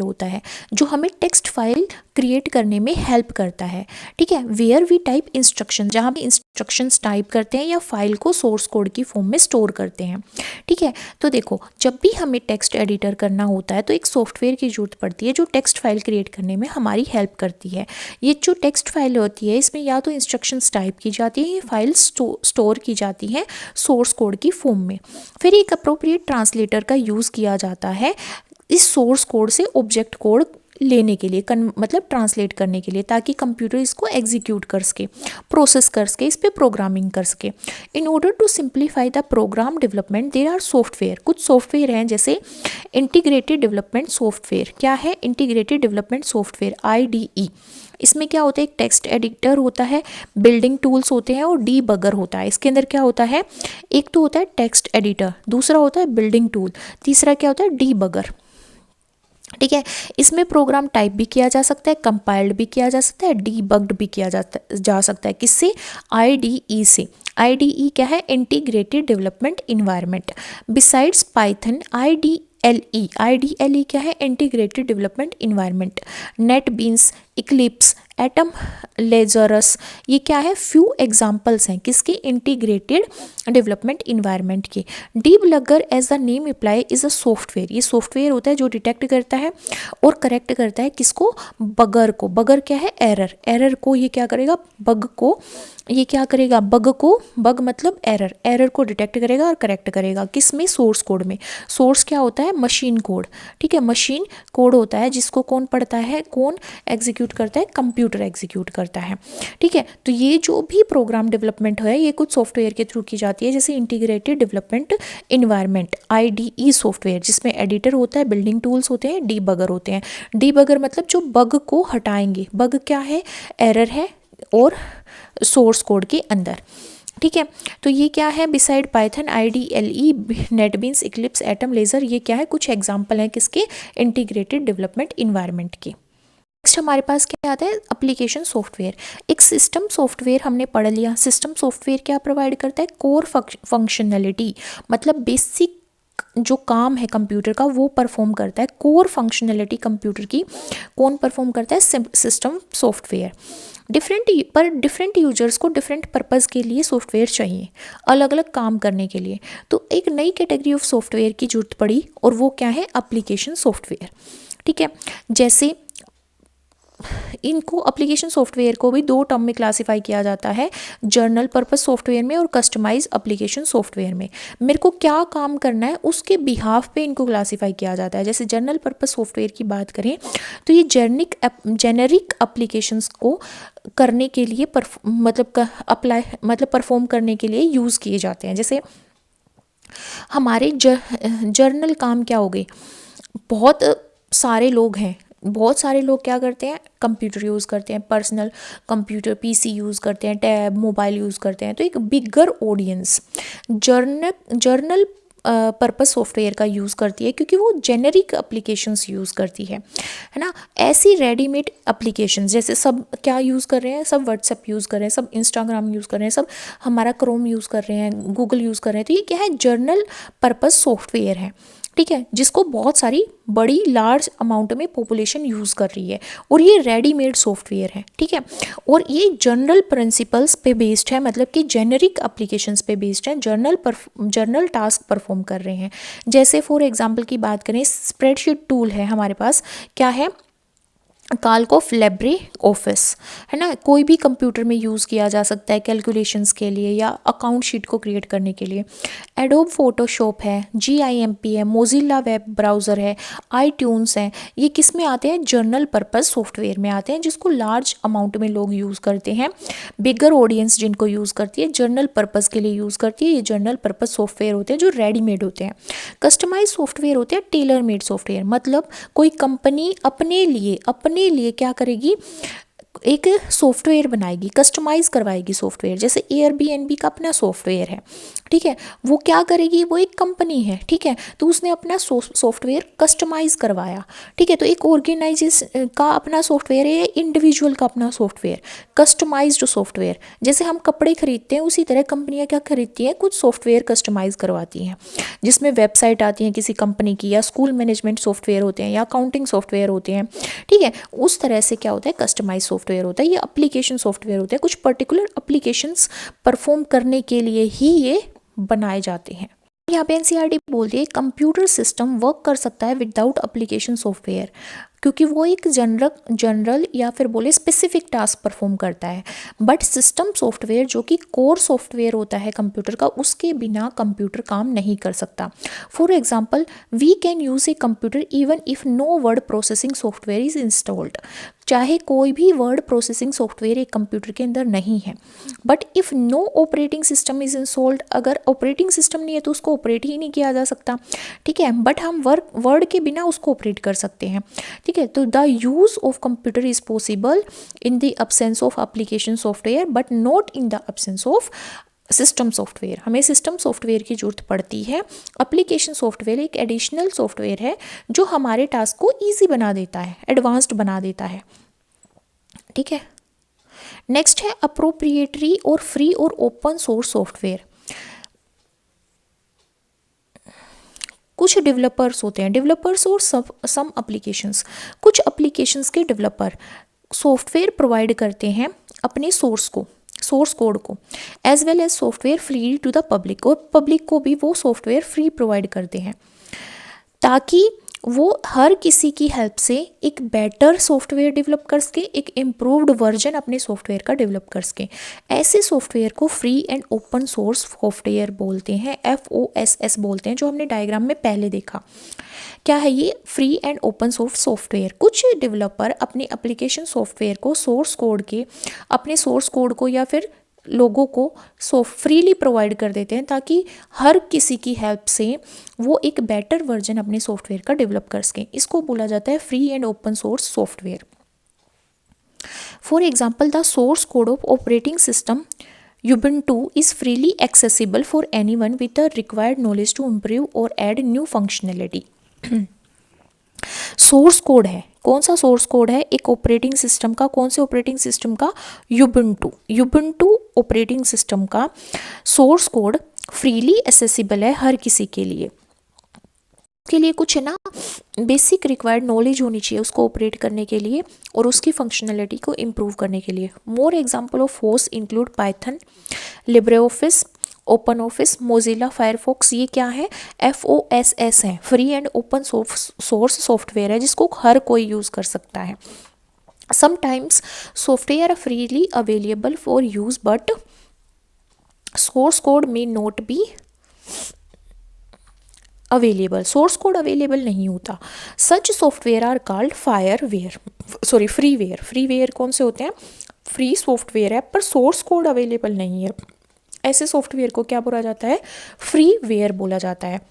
होता है जो हमें टेक्स्ट फाइल क्रिएट करने में हेल्प करता है। ठीक है, वेयर वी टाइप इंस्ट्रक्शन, जहाँ भी इंस्ट्रक्शंस टाइप करते हैं या फाइल को सोर्स कोड की फॉर्म में स्टोर करते हैं। ठीक है, तो देखो जब भी हमें टेक्स्ट एडिटर करना होता है तो एक सॉफ्टवेयर की जरूरत पड़ती है जो टेक्स्ट फाइल क्रिएट करने में हमारी हेल्प करती है। ये जो टेक्स्ट फाइल होती है इसमें या तो इंस्ट्रक्शंस टाइप की जाती है, फाइल स्टोर की जाती है सोर्स कोड की फॉर्म में। फिर एक अप्रोप्रिएट ट्रांसलेटर का यूज़ किया जाता है इस सोर्स कोड से ऑब्जेक्ट कोड लेने के लिए, मतलब ट्रांसलेट करने के लिए, ताकि कंप्यूटर इसको एग्जीक्यूट कर सके, प्रोसेस कर सके, इस पर प्रोग्रामिंग कर सके। In order to simplify the program development there are software, कुछ सॉफ्टवेयर हैं जैसे इंटीग्रेटेड डेवलपमेंट सॉफ्टवेयर। क्या है इंटीग्रेटेड डेवलपमेंट सॉफ्टवेयर, IDE। इसमें क्या होता है, एक टेक्स्ट एडिटर होता है, बिल्डिंग टूल्स होते हैं और डीबगर होता है। इसके अंदर क्या होता है, एक तो होता है टेक्स्ट एडिटर, दूसरा होता है बिल्डिंग टूल, तीसरा क्या होता है, डीबगर। ठीक है, इसमें प्रोग्राम टाइप भी किया जा सकता है, कंपाइल्ड भी किया जा सकता है, डीबग्ड भी किया जा सकता है। किससे, IDE से। IDE क्या है, integrated development environment. Besides Python IDLE क्या है, integrated development environment. NetBeans, Eclipse, Atom, Lazarus, ये क्या है, फ्यू एग्जाम्पल्स हैं किसके, इंटीग्रेटेड डेवलपमेंट इन्वायरमेंट के। Debugger as the name apply is a software, ये सॉफ्टवेयर होता है जो डिटेक्ट करता है और करेक्ट करता है किसको, बगर को। बगर क्या है, एरर को ये क्या करेगा, बग मतलब एरर को डिटेक्ट करेगा और करेक्ट करेगा। किस में, सोर्स कोड में। सोर्स क्या होता है, मशीन कोड। ठीक है, मशीन कोड होता है जिसको कौन पढ़ता है, कौन एग्जीक्यूट करता है, कंप्यूटर एग्जीक्यूट करता है। ठीक है, तो ये जो भी प्रोग्राम डेवलपमेंट है ये कुछ सॉफ्टवेयर के थ्रू की जाती है, जैसे integrated development environment IDE software, जिसमें एडिटर होता है, बिल्डिंग टूल्स होते हैं, डीबगर होते हैं। डीबगर मतलब जो बग को हटाएंगे। बग क्या है, एरर है और सोर्स कोड के अंदर। ठीक है, तो ये क्या है, beside Python IDLE, NetBeans, Eclipse, Atom, लेजर, ये क्या है, कुछ एग्जाम्पल हैं किसके, इंटीग्रेटेड डेवलपमेंट इन्वायरमेंट के। नेक्स्ट हमारे पास क्या आता है, एप्लीकेशन सॉफ्टवेयर। एक सिस्टम सॉफ्टवेयर हमने पढ़ लिया। सिस्टम सॉफ्टवेयर क्या प्रोवाइड करता है, कोर फंक्शनलिटी, मतलब बेसिक जो काम है कंप्यूटर का वो परफॉर्म करता है। कोर फंक्शनलिटी कंप्यूटर की कौन परफॉर्म करता है, सिस्टम सॉफ्टवेयर। डिफरेंट यूजर्स को डिफरेंट पर्पज़ के लिए सॉफ्टवेयर चाहिए, अलग अलग काम करने के लिए। तो एक नई कैटेगरी ऑफ सॉफ्टवेयर की जरूरत पड़ी और वो क्या है, एप्लीकेशन सॉफ्टवेयर। ठीक है, जैसे इनको एप्लीकेशन सॉफ्टवेयर को भी दो टर्म में क्लासिफाई किया जाता है, जर्नल पर्पस सॉफ्टवेयर में और कस्टमाइज एप्लीकेशन सॉफ्टवेयर में। मेरे को क्या काम करना है उसके बिहाफ पे इनको क्लासिफाई किया जाता है। जैसे जर्नल पर्पस सॉफ्टवेयर की बात करें तो ये जेनेरिक एप्लीकेशंस को करने के लिए परफॉर्म करने के लिए यूज़ किए जाते हैं। जैसे हमारे जर्नल काम क्या हो गए, बहुत सारे लोग क्या करते हैं, कंप्यूटर यूज़ करते हैं, पर्सनल कंप्यूटर PC यूज़ करते हैं, टैब मोबाइल यूज़ करते हैं। तो एक bigger audience journal purpose software का यूज़ करती है क्योंकि वो जेनेरिक एप्लीकेशंस यूज़ करती है ना। ऐसी रेडीमेड एप्लीकेशंस जैसे सब क्या यूज़ कर रहे हैं, सब व्हाट्सएप यूज़ कर रहे हैं, सब इंस्टाग्राम यूज़ कर रहे हैं, सब हमारा क्रोम यूज़ कर रहे हैं, गूगल यूज़ कर रहे हैं। तो ये क्या है, जर्नल पर्पस सॉफ्टवेयर है। ठीक है, जिसको बहुत सारी बड़ी लार्ज अमाउंट में पॉपुलेशन यूज़ कर रही है और ये रेडीमेड सॉफ्टवेयर है। ठीक है, और ये जनरल प्रिंसिपल्स पे बेस्ड है, मतलब कि जेनेरिक एप्लीकेशंस पे बेस्ड है, जर्नल टास्क परफॉर्म कर रहे हैं। जैसे फॉर एग्जांपल की बात करें, स्प्रेडशीट टूल है हमारे पास, क्या है, कालकोफ लेब्रे ऑफिस, है ना, कोई भी कंप्यूटर में यूज़ किया जा सकता है कैलकुलेशंस के लिए या अकाउंट शीट को क्रिएट करने के लिए। एडोब फोटोशॉप है, GIMP है, मोजिला वेब ब्राउज़र है, iTunes है। ये किस में आते हैं? जनरल पर्पस सॉफ्टवेयर में आते हैं, जिसको लार्ज अमाउंट में लोग यूज़ करते हैं। बिगर ऑडियंस जिनको यूज़ करती है, जनरल पर्पस के लिए यूज़ करती है। ये जनरल पर्पस सॉफ्टवेयर होते हैं जो रेडीमेड होते हैं। कस्टमाइज सॉफ्टवेयर होते हैं टेलर मेड सॉफ्टवेयर, मतलब कोई कंपनी अपने लिए क्या करेगी, एक सॉफ्टवेयर बनाएगी, कस्टमाइज करवाएगी सॉफ्टवेयर। जैसे एयरबीएनबी का अपना सॉफ्टवेयर है, ठीक है, वो क्या करेगी, वो एक कंपनी है, ठीक है, तो उसने अपना सॉफ्टवेयर कस्टमाइज करवाया, ठीक है। तो एक ऑर्गेनाइजेशन का अपना सॉफ्टवेयर है, इंडिविजुअल का अपना सॉफ्टवेयर, कस्टमाइज्ड सॉफ्टवेयर। जैसे हम कपड़े खरीदते हैं उसी तरह कंपनियां क्या खरीदती हैं, कुछ सॉफ्टवेयर कस्टमाइज करवाती हैं, जिसमें वेबसाइट आती है किसी कंपनी की, या स्कूल मैनेजमेंट सॉफ्टवेयर होते हैं, या अकाउंटिंग सॉफ्टवेयर होते हैं, ठीक है। उस तरह से क्या होता है, कस्टमाइज सॉफ्टवेयर होता है। ये एप्लीकेशन सॉफ्टवेयर होते हैं, कुछ पर्टिकुलर एप्लीकेशंस परफॉर्म करने के लिए ही ये बनाए जाते हैं। यहाँ पे एनसीईआरटी बोलती है कंप्यूटर सिस्टम वर्क कर सकता है विदाउट एप्लीकेशन सॉफ्टवेयर, क्योंकि वो एक जनरल या फिर बोले स्पेसिफिक टास्क परफॉर्म करता है। बट सिस्टम सॉफ्टवेयर जो कि कोर सॉफ्टवेयर होता है कंप्यूटर का, उसके बिना कंप्यूटर काम नहीं कर सकता। For example, we can use a computer even if no word processing software is installed. चाहे कोई भी वर्ड प्रोसेसिंग सॉफ्टवेयर एक कंप्यूटर के अंदर नहीं है, but if no operating system is installed, अगर ऑपरेटिंग सिस्टम नहीं है तो उसको ऑपरेट ही नहीं किया जा सकता, ठीक है। बट हम वर्ड के बिना उसको ऑपरेट कर सकते हैं, ठीक है। तो the use of computer is possible in the absence of application software but not in the absence of system software. हमें सिस्टम सॉफ्टवेयर की जरूरत पड़ती है। एप्लीकेशन सॉफ्टवेयर एक एडिशनल सॉफ्टवेयर है जो हमारे टास्क को ईजी बना देता है, एडवांस्ड बना देता है, ठीक है। नेक्स्ट है अप्रोप्रिएटरी और फ्री और ओपन सोर्स सॉफ्टवेयर। कुछ डेवलपर्स होते हैं, डेवलपर्स और सम एप्लीकेशंस, कुछ एप्लीकेशंस के डेवलपर सॉफ्टवेयर प्रोवाइड करते हैं अपने सोर्स कोड को, as well as software free to the public, और पब्लिक को भी वो सॉफ्टवेयर फ्री प्रोवाइड करते हैं, ताकि वो हर किसी की हेल्प से एक बेटर सॉफ्टवेयर डेवलप कर सके, एक इम्प्रूव्ड वर्जन अपने सॉफ्टवेयर का डेवलप कर सके। ऐसे सॉफ्टवेयर को free and open source software बोलते हैं, FOSS बोलते हैं, जो हमने डायग्राम में पहले देखा। क्या है ये free and open source software? कुछ डेवलपर अपने एप्लीकेशन सॉफ्टवेयर को अपने सोर्स कोड को या फिर लोगों को फ्रीली प्रोवाइड कर देते हैं, ताकि हर किसी की हेल्प से वो एक बेटर वर्जन अपने सॉफ्टवेयर का डेवलप कर सकें। इसको बोला जाता है free and open source software. For example, the source code of operating system Ubuntu is freely accessible for anyone with the required knowledge to improve or add new functionality. Source code है, कौन सा source code है? एक operating system का, कौन से operating system का? यूबुंटू operating system का सोर्स कोड फ्रीली एसेसिबल है हर किसी के लिए। के लिए कुछ है ना बेसिक रिक्वायर्ड नॉलेज होनी चाहिए उसको ऑपरेट करने के लिए और उसकी फंक्शनैलिटी को इम्प्रूव करने के लिए। More example of host include Python, Libre Office, Open Office, Mozilla Firefox. ये क्या है? FOSS है, free and open source software है जिसको हर कोई यूज़ कर सकता है। Sometimes software are freely available for use but source code may not be available, source code available नहीं होता। Such software are called freeware कौन से होते हैं? फ्री सॉफ्टवेयर है पर सोर्स कोड अवेलेबल नहीं है, ऐसे सॉफ्टवेयर को क्या बोला जाता है? फ्रीवेयर बोला जाता है।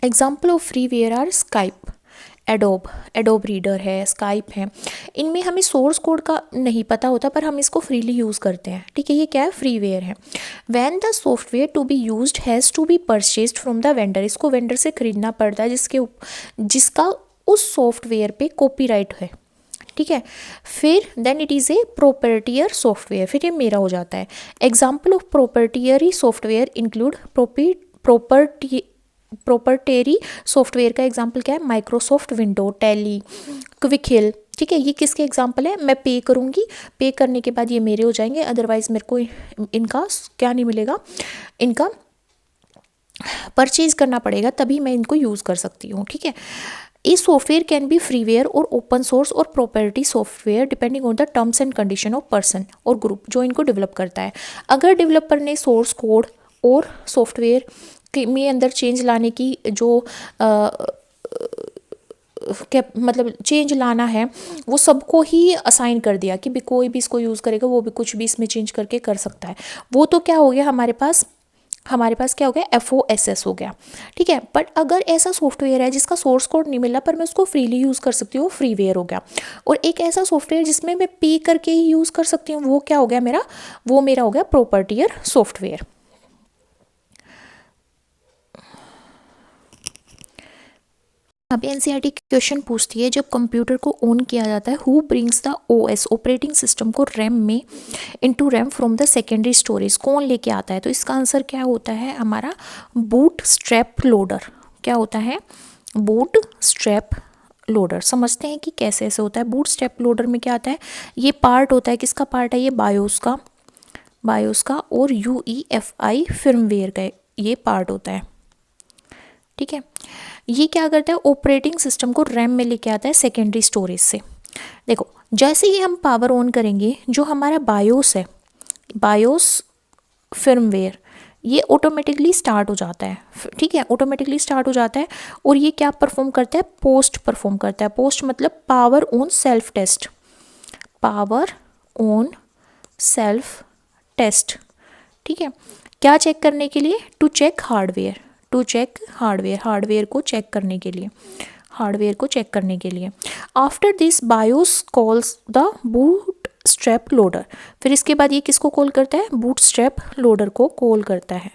Example of freeware are Skype, Adobe Reader है, स्काइप है। इनमें हमें सोर्स कोड का नहीं पता होता पर हम इसको फ्रीली यूज़ करते हैं, ठीक है। ये क्या है? फ्रीवेयर है। When the software to be used has to be purchased from the vendor, इसको वेंडर से खरीदना पड़ता है जिसका उस सॉफ्टवेयर पे कॉपीराइट है, ठीक है। फिर then it is a proprietary software, फिर ये मेरा हो जाता है। Example of proprietary software include proprietary software का एग्जाम्पल क्या है? Microsoft window, Tally, Quick Heal, ठीक है। ये किसके एग्जाम्पल है? मैं पे करूँगी, पे करने के बाद ये मेरे हो जाएंगे, अदरवाइज मेरे को इनका क्या नहीं मिलेगा, इनका परचेज करना पड़ेगा, तभी मैं इनको यूज़ कर सकती हूँ, ठीक है। A software can be freeware और ओपन सोर्स और proprietary software depending on the terms and condition of person और ग्रुप जो इनको डेवलप करता है। अगर डेवलपर ने सोर्स कोड और सॉफ्टवेयर में अंदर चेंज लाने की जो मतलब चेंज लाना है वो सबको ही असाइन कर दिया कि भी कोई भी इसको यूज़ करेगा वो भी कुछ भी इसमें चेंज करके कर सकता है, वो तो क्या हो गया हमारे पास क्या हो गया FOSS हो गया। ठीक है, बट अगर ऐसा सॉफ्टवेयर है जिसका सोर्स कोड नहीं मिला पर मैं उसको फ्रीली यूज़ कर सकती हूँ, फ्रीवेयर हो गया। और एक ऐसा सॉफ्टवेयर जिसमें मैं पे करके ही यूज़ कर सकती हूँ, वो क्या हो गया मेरा हो गया प्रोपर्टियर सॉफ्टवेयर। अब एनसीईआरटी क्वेश्चन पूछती है, जब कंप्यूटर को ऑन किया जाता है who brings the OS operating system को रैम में into RAM from the secondary storage, कौन लेके आता है? तो इसका आंसर क्या होता है हमारा बूट स्ट्रैप लोडर। क्या होता है? Boot strap loader. समझते हैं कि कैसे ऐसे होता है। बूट स्ट्रैप लोडर में क्या आता है, ये पार्ट होता है, किसका पार्ट है? ये बायोस का और UEFI फर्मवेयर का ये पार्ट होता है। ठीक है, ये क्या करता है? ऑपरेटिंग सिस्टम को रैम में लेके आता है सेकेंडरी स्टोरेज से। देखो जैसे ही हम पावर ऑन करेंगे, जो हमारा बायोस है, बायोस फर्मवेयर, ये ऑटोमेटिकली स्टार्ट हो जाता है। ठीक है, ऑटोमेटिकली स्टार्ट हो जाता है और ये क्या परफॉर्म करता है? पोस्ट परफॉर्म करता है। पोस्ट मतलब power on self test, power on self test. ठीक है, क्या चेक करने के लिए? To check hardware, to check hardware, hardware को चेक करने के लिए, हार्डवेयर को चेक करने के लिए। After this BIOS calls the boot strap loader. फिर इसके बाद ये किसको कॉल करता है? बूट स्ट्रैप लोडर को कॉल करता है।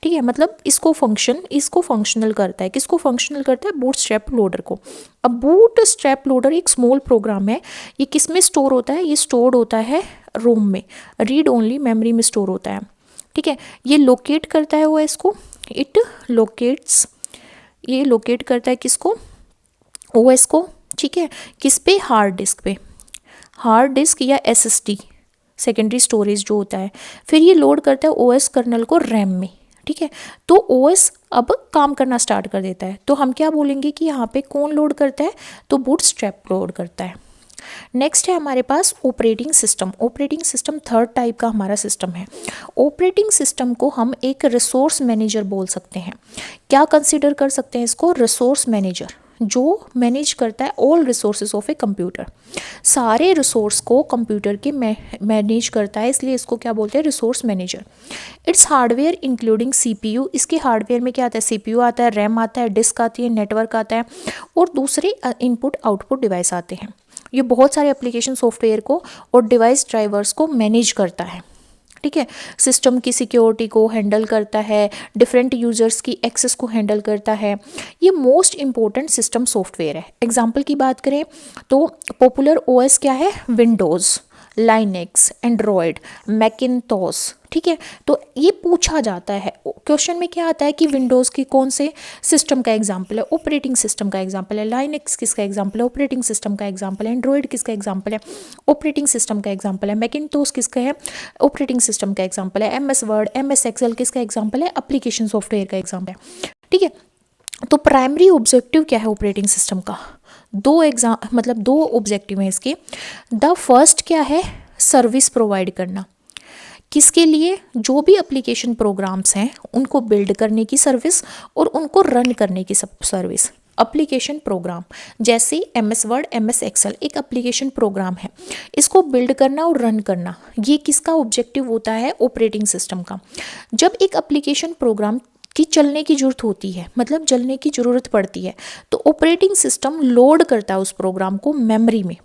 ठीक है, मतलब इसको फंक्शनल करता है। किसको फंक्शनल करता है? बूट स्ट्रैप लोडर को। अब बूट स्ट्रैप लोडर एक स्मॉल प्रोग्राम है। ये किस में स्टोर होता है? ये स्टोर होता है रोम में, रीड ओनली मेमोरी में स्टोर होता है। ठीक है, ये लोकेट करता है OS को, इट लोकेट्स, ये लोकेट करता है किसको? OS को। ठीक है, किस पे? हार्ड डिस्क पे, हार्ड डिस्क या SSD सेकेंडरी स्टोरेज जो होता है। फिर ये लोड करता है OS कर्नल को रैम में। ठीक है, तो OS अब काम करना स्टार्ट कर देता है। तो हम क्या बोलेंगे कि यहाँ पे कौन लोड करता है? तो बूट स्ट्रैप लोड करता है। नेक्स्ट है हमारे पास operating system. Operating system third type का हमारा सिस्टम है। ऑपरेटिंग सिस्टम को हम एक रिसोर्स मैनेजर बोल सकते हैं। क्या कंसिडर कर सकते हैं इसको? रिसोर्स मैनेजर, जो मैनेज करता है all resources of a computer, सारे रिसोर्स को कंप्यूटर के मैनेज करता है, इसलिए इसको क्या बोलते हैं? Resource manager. It's hardware including CPU, इसके हार्डवेयर में क्या आता है? CPU आता है, रैम आता है, डिस्क आती है, नेटवर्क आता है और दूसरे इनपुट आउटपुट डिवाइस आते हैं। ये बहुत सारे एप्लीकेशन सॉफ्टवेयर को और डिवाइस ड्राइवर्स को मैनेज करता है। ठीक है, सिस्टम की सिक्योरिटी को हैंडल करता है, डिफरेंट यूजर्स की एक्सेस को हैंडल करता है। ये मोस्ट इंपॉर्टेंट सिस्टम सॉफ्टवेयर है। एग्जांपल की बात करें तो पॉपुलर OS क्या है? Windows, Linux, Android, Macintosh. ठीक है, तो ये पूछा जाता है क्वेश्चन में, क्या आता है कि विंडोज़ की कौन से सिस्टम का एग्जाम्पल है? ऑपरेटिंग सिस्टम का एग्जाम्पल है। लाइनेक्स किसका एग्जाम्पल है? ऑपरेटिंग सिस्टम का एग्जाम्पल है। एंड्रॉयड किसका एग्जाम्पल है? ऑपरेटिंग सिस्टम का एग्जाम्पल है। मैकिन्टॉश किसका है? ऑपरेटिंग सिस्टम का एग्जाम्पल है। MS वर्ड, MS एक्सेल किसका एग्जाम्पल है? एप्लीकेशन सॉफ्टवेयर का एग्जाम्पल है। ठीक है, तो प्राइमरी ऑब्जेक्टिव क्या है ऑपरेटिंग सिस्टम का? दो ऑब्जेक्टिव हैं इसके। द फर्स्ट क्या है? सर्विस प्रोवाइड करना। किसके लिए? जो भी एप्लीकेशन प्रोग्राम्स हैं उनको बिल्ड करने की सर्विस और उनको रन करने की सर्विस। एप्लीकेशन प्रोग्राम जैसे MS वर्ड, MS एक्सेल एक एप्लीकेशन प्रोग्राम है, इसको बिल्ड करना और रन करना, ये किसका ऑब्जेक्टिव होता है? ऑपरेटिंग सिस्टम का। जब एक एप्लीकेशन प्रोग्राम की चलने की ज़रूरत होती है, मतलब चलने की ज़रूरत पड़ती है, तो ऑपरेटिंग सिस्टम लोड करता है उस प्रोग्राम को मेमोरी में।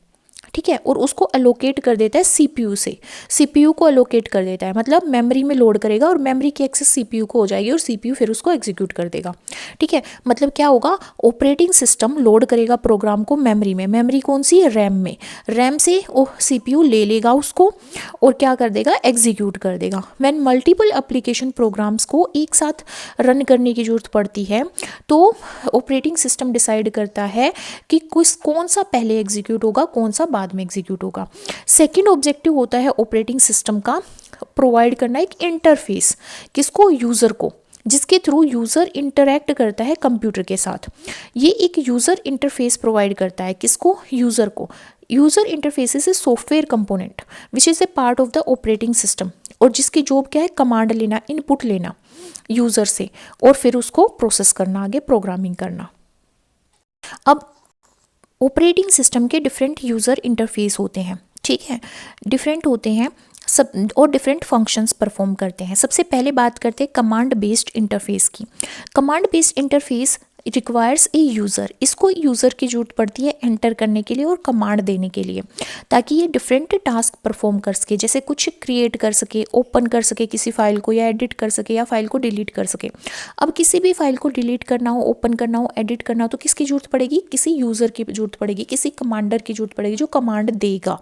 ठीक है, और उसको अलोकेट कर देता है CPU से, CPU को अलोकेट कर देता है, मतलब मेमोरी में लोड करेगा और मेमोरी की एक्सेस CPU को हो जाएगी और CPU फिर उसको एग्जीक्यूट कर देगा। ठीक है, मतलब क्या होगा? ऑपरेटिंग सिस्टम लोड करेगा प्रोग्राम को मेमोरी में। मेमोरी कौन सी है? रैम में। रैम से वो CPU ले लेगा उसको और क्या कर देगा? एग्जीक्यूट कर देगा। व्हेन मल्टीपल एप्लीकेशन प्रोग्राम्स को एक साथ रन करने की जरूरत पड़ती है तो ऑपरेटिंग सिस्टम डिसाइड करता है कि कौन सा पहले एग्जीक्यूट होगा, कौन सा बाद में एग्जीक्यूट होगा। सेकंड ऑब्जेक्टिव होता है ऑपरेटिंग सिस्टम का प्रोवाइड करना एक इंटरफेस। किसको? यूजर को। जिसके थ्रू यूज़र इंटरेक्ट करता है कंप्यूटर के साथ। ये एक यूज़र इंटरफेस प्रोवाइड करता है किसको, यूज़र को। User interface is a software component which is a part of the operating system, और जिसकी जॉब क्या है, कमांड लेना, इनपुट लेना यूज़र से और फिर उसको प्रोसेस करना, आगे प्रोग्रामिंग करना। अब ऑपरेटिंग सिस्टम के डिफरेंट यूज़र इंटरफेस होते हैं, ठीक है, डिफरेंट होते हैं सब और डिफरेंट फंक्शंस परफॉर्म करते हैं। सबसे पहले बात करते हैं कमांड बेस्ड इंटरफेस की। Command based interface requires a user, इसको यूज़र की जरूरत पड़ती है एंटर करने के लिए और कमांड देने के लिए, ताकि ये डिफरेंट टास्क परफॉर्म कर सके, जैसे कुछ क्रिएट कर सके, ओपन कर सके किसी फाइल को, या एडिट कर सके, या फाइल को डिलीट कर सके। अब किसी भी फाइल को डिलीट करना हो, ओपन करना हो, एडिट करना हो, तो किसकी जरूरत पड़ेगी, किसी यूज़र की जरूरत पड़ेगी, किसी कमांडर की जरूरत पड़ेगी जो कमांड देगा,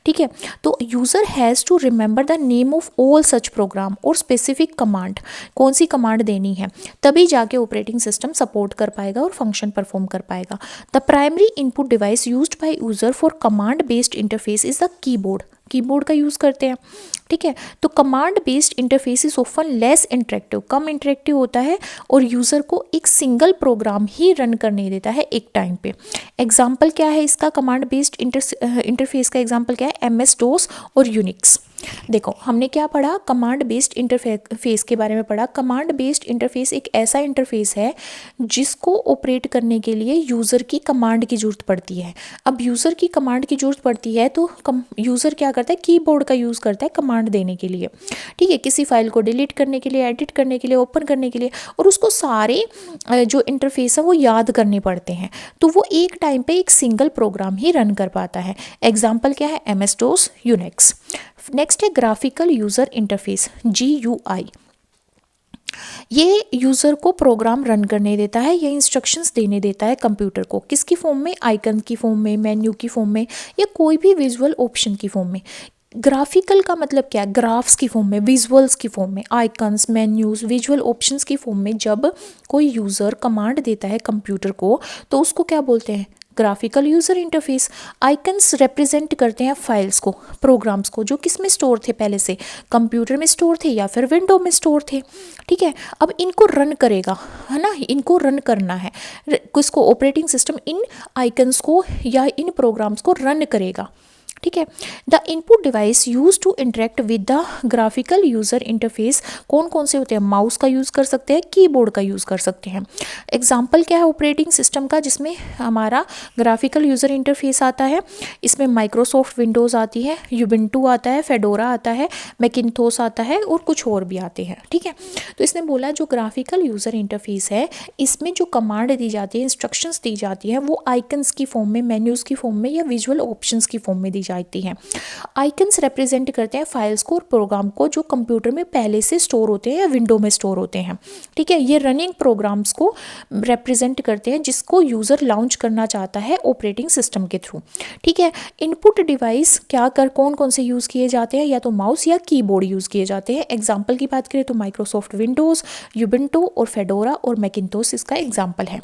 ठीक है। तो user has to remember the name of all such program और स्पेसिफिक कमांड, कौन सी कमांड देनी है, तभी जाके ऑपरेटिंग सिस्टम सपोर्ट कर पाएगा और फंक्शन परफॉर्म कर पाएगा। The primary input device used by user for command based interface is the keyboard, keyboard का यूज़ करते हैं, ठीक है। तो command based interface is often less interactive, come interactive होता है और यूज़र को एक सिंगल प्रोग्राम ही रन करने देता है एक टाइम पे। एग्जाम्पल क्या है इसका, कमांड बेस्ड इंटरफेस का एग्जाम्पल क्या है, MS DOS और यूनिक्स। देखो हमने क्या पढ़ा, कमांड बेस्ड इंटरफेस के बारे में पढ़ा। कमांड बेस्ड इंटरफेस एक ऐसा इंटरफेस है जिसको ऑपरेट करने के लिए यूज़र की कमांड की ज़रूरत पड़ती है। अब यूज़र की कमांड की ज़रूरत पड़ती है तो यूज़र क्या करता है, कीबोर्ड का यूज़ करता है कमांड देने के लिए, ठीक है, किसी फाइल को डिलीट करने के लिए, एडिट करने के लिए, ओपन करने के लिए, और उसको सारे जो इंटरफेस है वो याद करने पड़ते हैं, तो वो एक टाइम पे एक सिंगल प्रोग्राम ही रन कर पाता है। एग्जाम्पल क्या है, MS DOS, यूनिक्स। नेक्स्ट है ग्राफिकल यूज़र इंटरफेस, GUI। ये यूज़र को प्रोग्राम रन करने देता है या इंस्ट्रक्शंस देने देता है कंप्यूटर को, किसकी फॉर्म में, आइकन की फॉर्म में, मेन्यू की फॉर्म में, या कोई भी विजुअल ऑप्शन की फॉर्म में। ग्राफिकल का मतलब क्या है, ग्राफ्स की फॉर्म में, विजुअल्स की फॉर्म में, आइकन्स, मेन्यूज, विजुअल ऑप्शंस की फॉर्म में। जब कोई यूज़र कमांड देता है कंप्यूटर को तो उसको क्या बोलते हैं, graphical user interface. Icons represent करते हैं फाइल्स को, प्रोग्राम्स को, जो किस में स्टोर थे, पहले से कंप्यूटर में स्टोर थे या फिर विंडो में स्टोर थे, ठीक है। अब इनको रन करेगा, है ना, इनको रन करना है, किसको, ऑपरेटिंग सिस्टम इन आइकन्स को या इन प्रोग्राम्स को रन करेगा, ठीक है। The input device use to interact with the graphical user interface कौन कौन से होते हैं, माउस का यूज़ कर सकते हैं, कीबोर्ड का यूज़ कर सकते हैं। एग्जाम्पल क्या है ऑपरेटिंग सिस्टम का जिसमें हमारा ग्राफिकल यूज़र इंटरफेस आता है, इसमें माइक्रोसॉफ्ट विंडोज़ आती है, यूबिंटू आता है, फेडोरा आता है, मैकिन्टोश आता है और कुछ और भी आते हैं, ठीक है। तो इसने बोला जो ग्राफिकल यूज़र इंटरफेस है इसमें जो कमांड दी जाती है, इंस्ट्रक्शंस दी जाती है, वो आइकन्स की फॉर्म में, मेन्यूज़ की फॉर्म में या विजुअल ऑप्शंस की फॉर्म में दी जाती है। आइकन्स रिप्रेजेंट करते हैं फाइल्स को और प्रोग्राम को जो कंप्यूटर में पहले से स्टोर होते हैं या विंडो में स्टोर होते हैं, ठीक है। ये रनिंग प्रोग्राम्स को रिप्रेजेंट करते हैं जिसको यूज़र लॉन्च करना चाहता है ऑपरेटिंग सिस्टम के थ्रू, ठीक है। इनपुट डिवाइस क्या कर कौन कौन से यूज़ किए जाते हैं, या तो माउस या कीबोर्ड यूज़ किए जाते हैं। एग्जाम्पल की बात करें तो माइक्रोसॉफ्ट विंडोज़, यूबिंटू और फेडोरा और मैकिन्टोश इसका एग्जाम्पल है।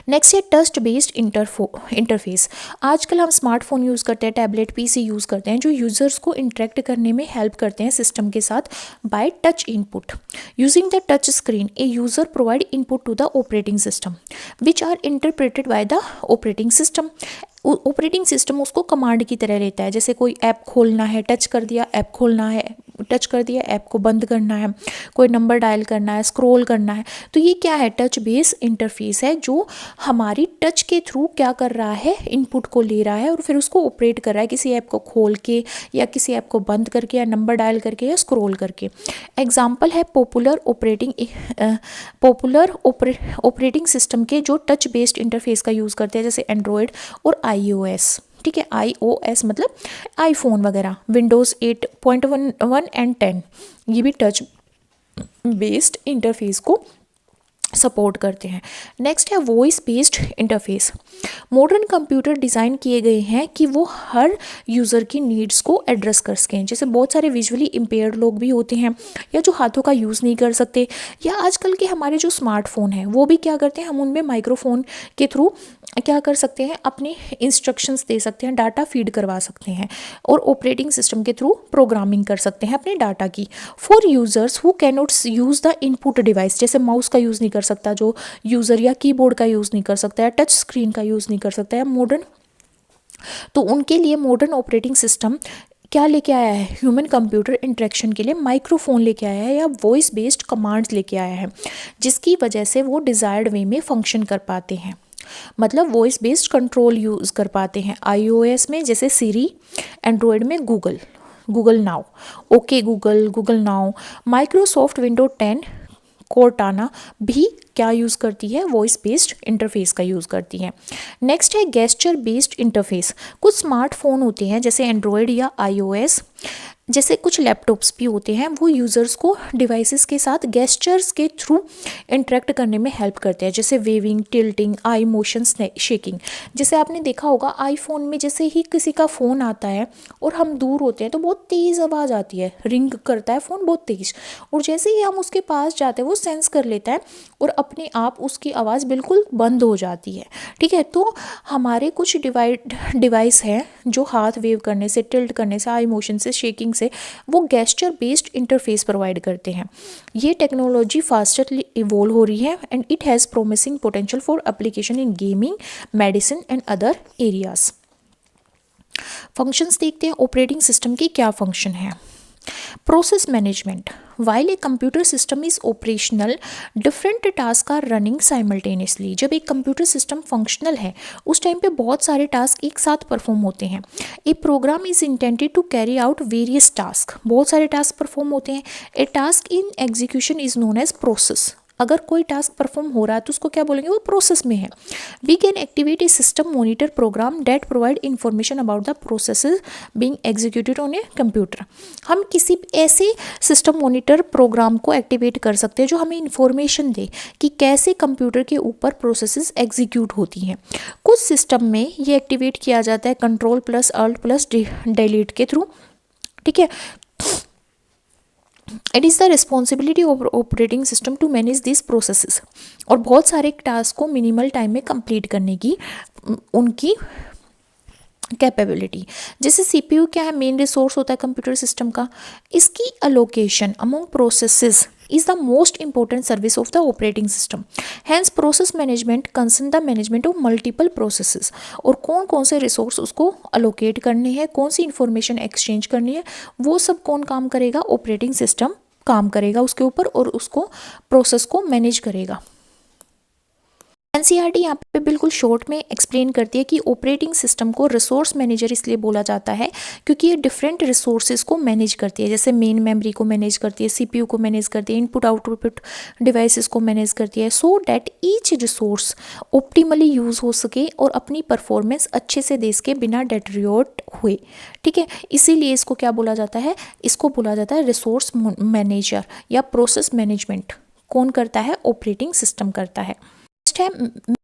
नेक्स्ट है टच बेस्ड इंटरफेस। आजकल हम स्मार्टफोन यूज़ करते हैं, टैबलेट, PC यूज़ करते हैं जो यूज़र्स को इंटरेक्ट करने में हेल्प करते हैं सिस्टम के साथ by touch input. Using the touch screen a user provide input to the operating system which are interpreted by the operating system. Operating system उसको कमांड की तरह लेता है, जैसे कोई ऐप खोलना है, टच कर दिया ऐप खोलना है, टच कर दिया ऐप को बंद करना है, कोई नंबर डायल करना है, स्क्रॉल करना है, तो ये क्या है, टच बेस इंटरफेस है जो हमारी टच के थ्रू क्या कर रहा है, इनपुट को ले रहा है और फिर उसको ऑपरेट कर रहा है किसी ऐप को खोल के या किसी ऐप को बंद करके या नंबर डायल करके या स्क्रॉल करके। एग्जाम्पल है पॉपुलर ऑपरेटिंग सिस्टम के जो टच बेस्ड इंटरफेस का यूज़ करते हैं, जैसे एंड्रॉयड और iOS, ठीक है। iOS मतलब आईफोन वगैरह, विंडोज़ 8.1 एंड 10 ये भी टच बेस्ड इंटरफेस को सपोर्ट करते हैं। नेक्स्ट है voice based interface. Modern computer design किए गए हैं कि वो हर यूज़र की नीड्स को एड्रेस कर सकें, जैसे बहुत सारे विजुअली इम्पेयर्ड लोग भी होते हैं या जो हाथों का यूज़ नहीं कर सकते, या आजकल के हमारे जो स्मार्टफोन हैं वो भी क्या करते हैं, हम उनमें माइक्रोफोन के थ्रू क्या कर सकते हैं, अपने इंस्ट्रक्शंस दे सकते हैं, डाटा फीड करवा सकते हैं और ऑपरेटिंग सिस्टम के थ्रू प्रोग्रामिंग कर सकते हैं अपने डाटा की। For users who can not use the input device, जैसे माउस का यूज़ नहीं कर सकता जो यूज़र, या कीबोर्ड का यूज़ नहीं कर सकता है, टच स्क्रीन का यूज़ नहीं कर सकता है मॉडर्न, तो उनके लिए मॉडर्न ऑपरेटिंग सिस्टम क्या लेके आया है, ह्यूमन कंप्यूटर इंटरेक्शन के लिए माइक्रोफोन लेके आया है या वॉइस बेस्ड कमांड्स लेके आया है, जिसकी वजह से वो डिज़ायर्ड वे में फंक्शन कर पाते हैं। मतलब वॉइस बेस्ड कंट्रोल यूज़ कर पाते हैं। iOS में जैसे सीरी, एंड्रॉयड में Google, Google now, okay Google, Google now. Microsoft window 10 Cortana भी क्या यूज़ करती है, वॉइस बेस्ड इंटरफेस का यूज़ करती है। नेक्स्ट है गेस्चर बेस्ड इंटरफेस। कुछ स्मार्टफोन होते हैं जैसे एंड्रॉयड या iOS, जैसे कुछ लैपटॉप्स भी होते हैं, वो यूज़र्स को डिवाइसेस के साथ गेस्चर्स के थ्रू इंटरेक्ट करने में हेल्प करते हैं, जैसे वेविंग, टिल्टिंग, आई मोशन, शेकिंग। जैसे आपने देखा होगा आईफोन में जैसे ही किसी का फ़ोन आता है और हम दूर होते हैं तो बहुत तेज़ आवाज़ आती है, रिंग करता है फ़ोन बहुत तेज़, और जैसे ही हम उसके पास जाते हैं वो सेंस कर लेता है और अपने आप उसकी आवाज़ बिल्कुल बंद हो जाती है। ठीक है, तो हमारे कुछ डिवाइस हैं जो हाथ वेव करने से, टिल्ट करने से, आई मोशन से, शेकिंग से वो गेस्चर बेस्ड इंटरफेस प्रोवाइड करते हैं। ये टेक्नोलॉजी फास्टली इवॉल्व हो रही है and it has promising potential for application in gaming, medicine and other areas. Functions देखते हैं ऑपरेटिंग सिस्टम की क्या फंक्शन है। Process management. While a computer system is operational, different tasks are running simultaneously. जब एक कंप्यूटर सिस्टम फंक्शनल है उस time पे बहुत सारे टास्क एक साथ परफॉर्म होते हैं। A program is intended to carry out various task, बहुत सारे टास्क परफॉर्म होते हैं। A task in execution is known as process. अगर कोई टास्क परफॉर्म हो रहा है तो उसको क्या बोलेंगे, वो प्रोसेस में है। We can activate a system monitor program that provide information about the processes being executed on a computer. हम किसी ऐसे सिस्टम मॉनिटर प्रोग्राम को एक्टिवेट कर सकते हैं जो हमें इंफॉर्मेशन दे कि कैसे कंप्यूटर के ऊपर प्रोसेसेस एग्जीक्यूट होती हैं। कुछ सिस्टम में ये एक्टिवेट किया जाता है control plus alt plus delete के थ्रू। ठीक है, it is the responsibility of operating system to manage this processes. और बहुत सारे टास्क को मिनिमल टाइम में कंप्लीट करने की उनकी कैपेबिलिटी। जैसे सीपीयू क्या है, मेन रिसोर्स होता है कंप्यूटर सिस्टम का। इसकी allocation among processes is the most important service of the operating system. Hence process management concern the management of multiple processes. और कौन कौन से रिसोर्स उसको अलोकेट करने हैं, कौन सी इंफॉर्मेशन एक्सचेंज करनी है, वो सब कौन काम करेगा, ऑपरेटिंग सिस्टम काम करेगा उसके ऊपर और उसको प्रोसेस को मैनेज करेगा। एनसीईआरटी यहाँ पे बिल्कुल शॉर्ट में एक्सप्लेन करती है कि ऑपरेटिंग सिस्टम को रिसोर्स मैनेजर इसलिए बोला जाता है क्योंकि ये डिफरेंट रिसोर्सेज को मैनेज करती है। जैसे मेन मेमोरी को मैनेज करती है, सीपीयू को मैनेज करती है, इनपुट आउटपुट डिवाइसेस को मैनेज करती है, so that each resource optimally use हो सके और अपनी परफॉर्मेंस अच्छे से दे सके बिना डेटरियोट हुए। ठीक है, इसीलिए इसको क्या बोला जाता है, इसको बोला जाता है रिसोर्स मैनेजर या प्रोसेस मैनेजमेंट। कौन करता है, ऑपरेटिंग सिस्टम करता है। है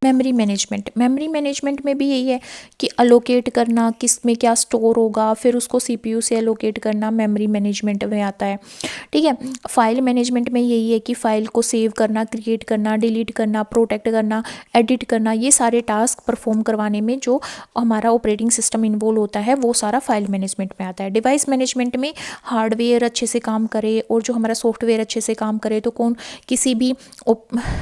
मेमोरी मैनेजमेंट। मेमोरी मैनेजमेंट में भी यही है कि अलोकेट करना, किस में क्या स्टोर होगा, फिर उसको सीपीयू से अलोकेट करना मेमोरी मैनेजमेंट में आता है। ठीक है, फाइल मैनेजमेंट में यही है कि फाइल को सेव करना, क्रिएट करना, डिलीट करना, प्रोटेक्ट करना, एडिट करना, ये सारे टास्क परफॉर्म करवाने में जो हमारा ऑपरेटिंग सिस्टम इन्वॉल्व होता है वो सारा फाइल मैनेजमेंट में आता है। डिवाइस मैनेजमेंट में हार्डवेयर अच्छे से काम करे और जो हमारा सॉफ्टवेयर अच्छे से काम करे, तो कौन, किसी भी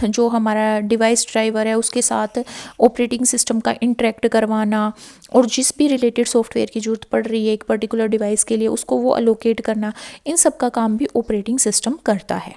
जो हमारा डिवाइस ड्राइवर है उसके साथ ऑपरेटिंग सिस्टम का इंटरेक्ट करवाना और जिस भी रिलेटेड सॉफ्टवेयर की जरूरत पड़ रही है एक पर्टिकुलर डिवाइस के लिए उसको वो अलोकेट करना, इन सब का काम भी ऑपरेटिंग सिस्टम करता है।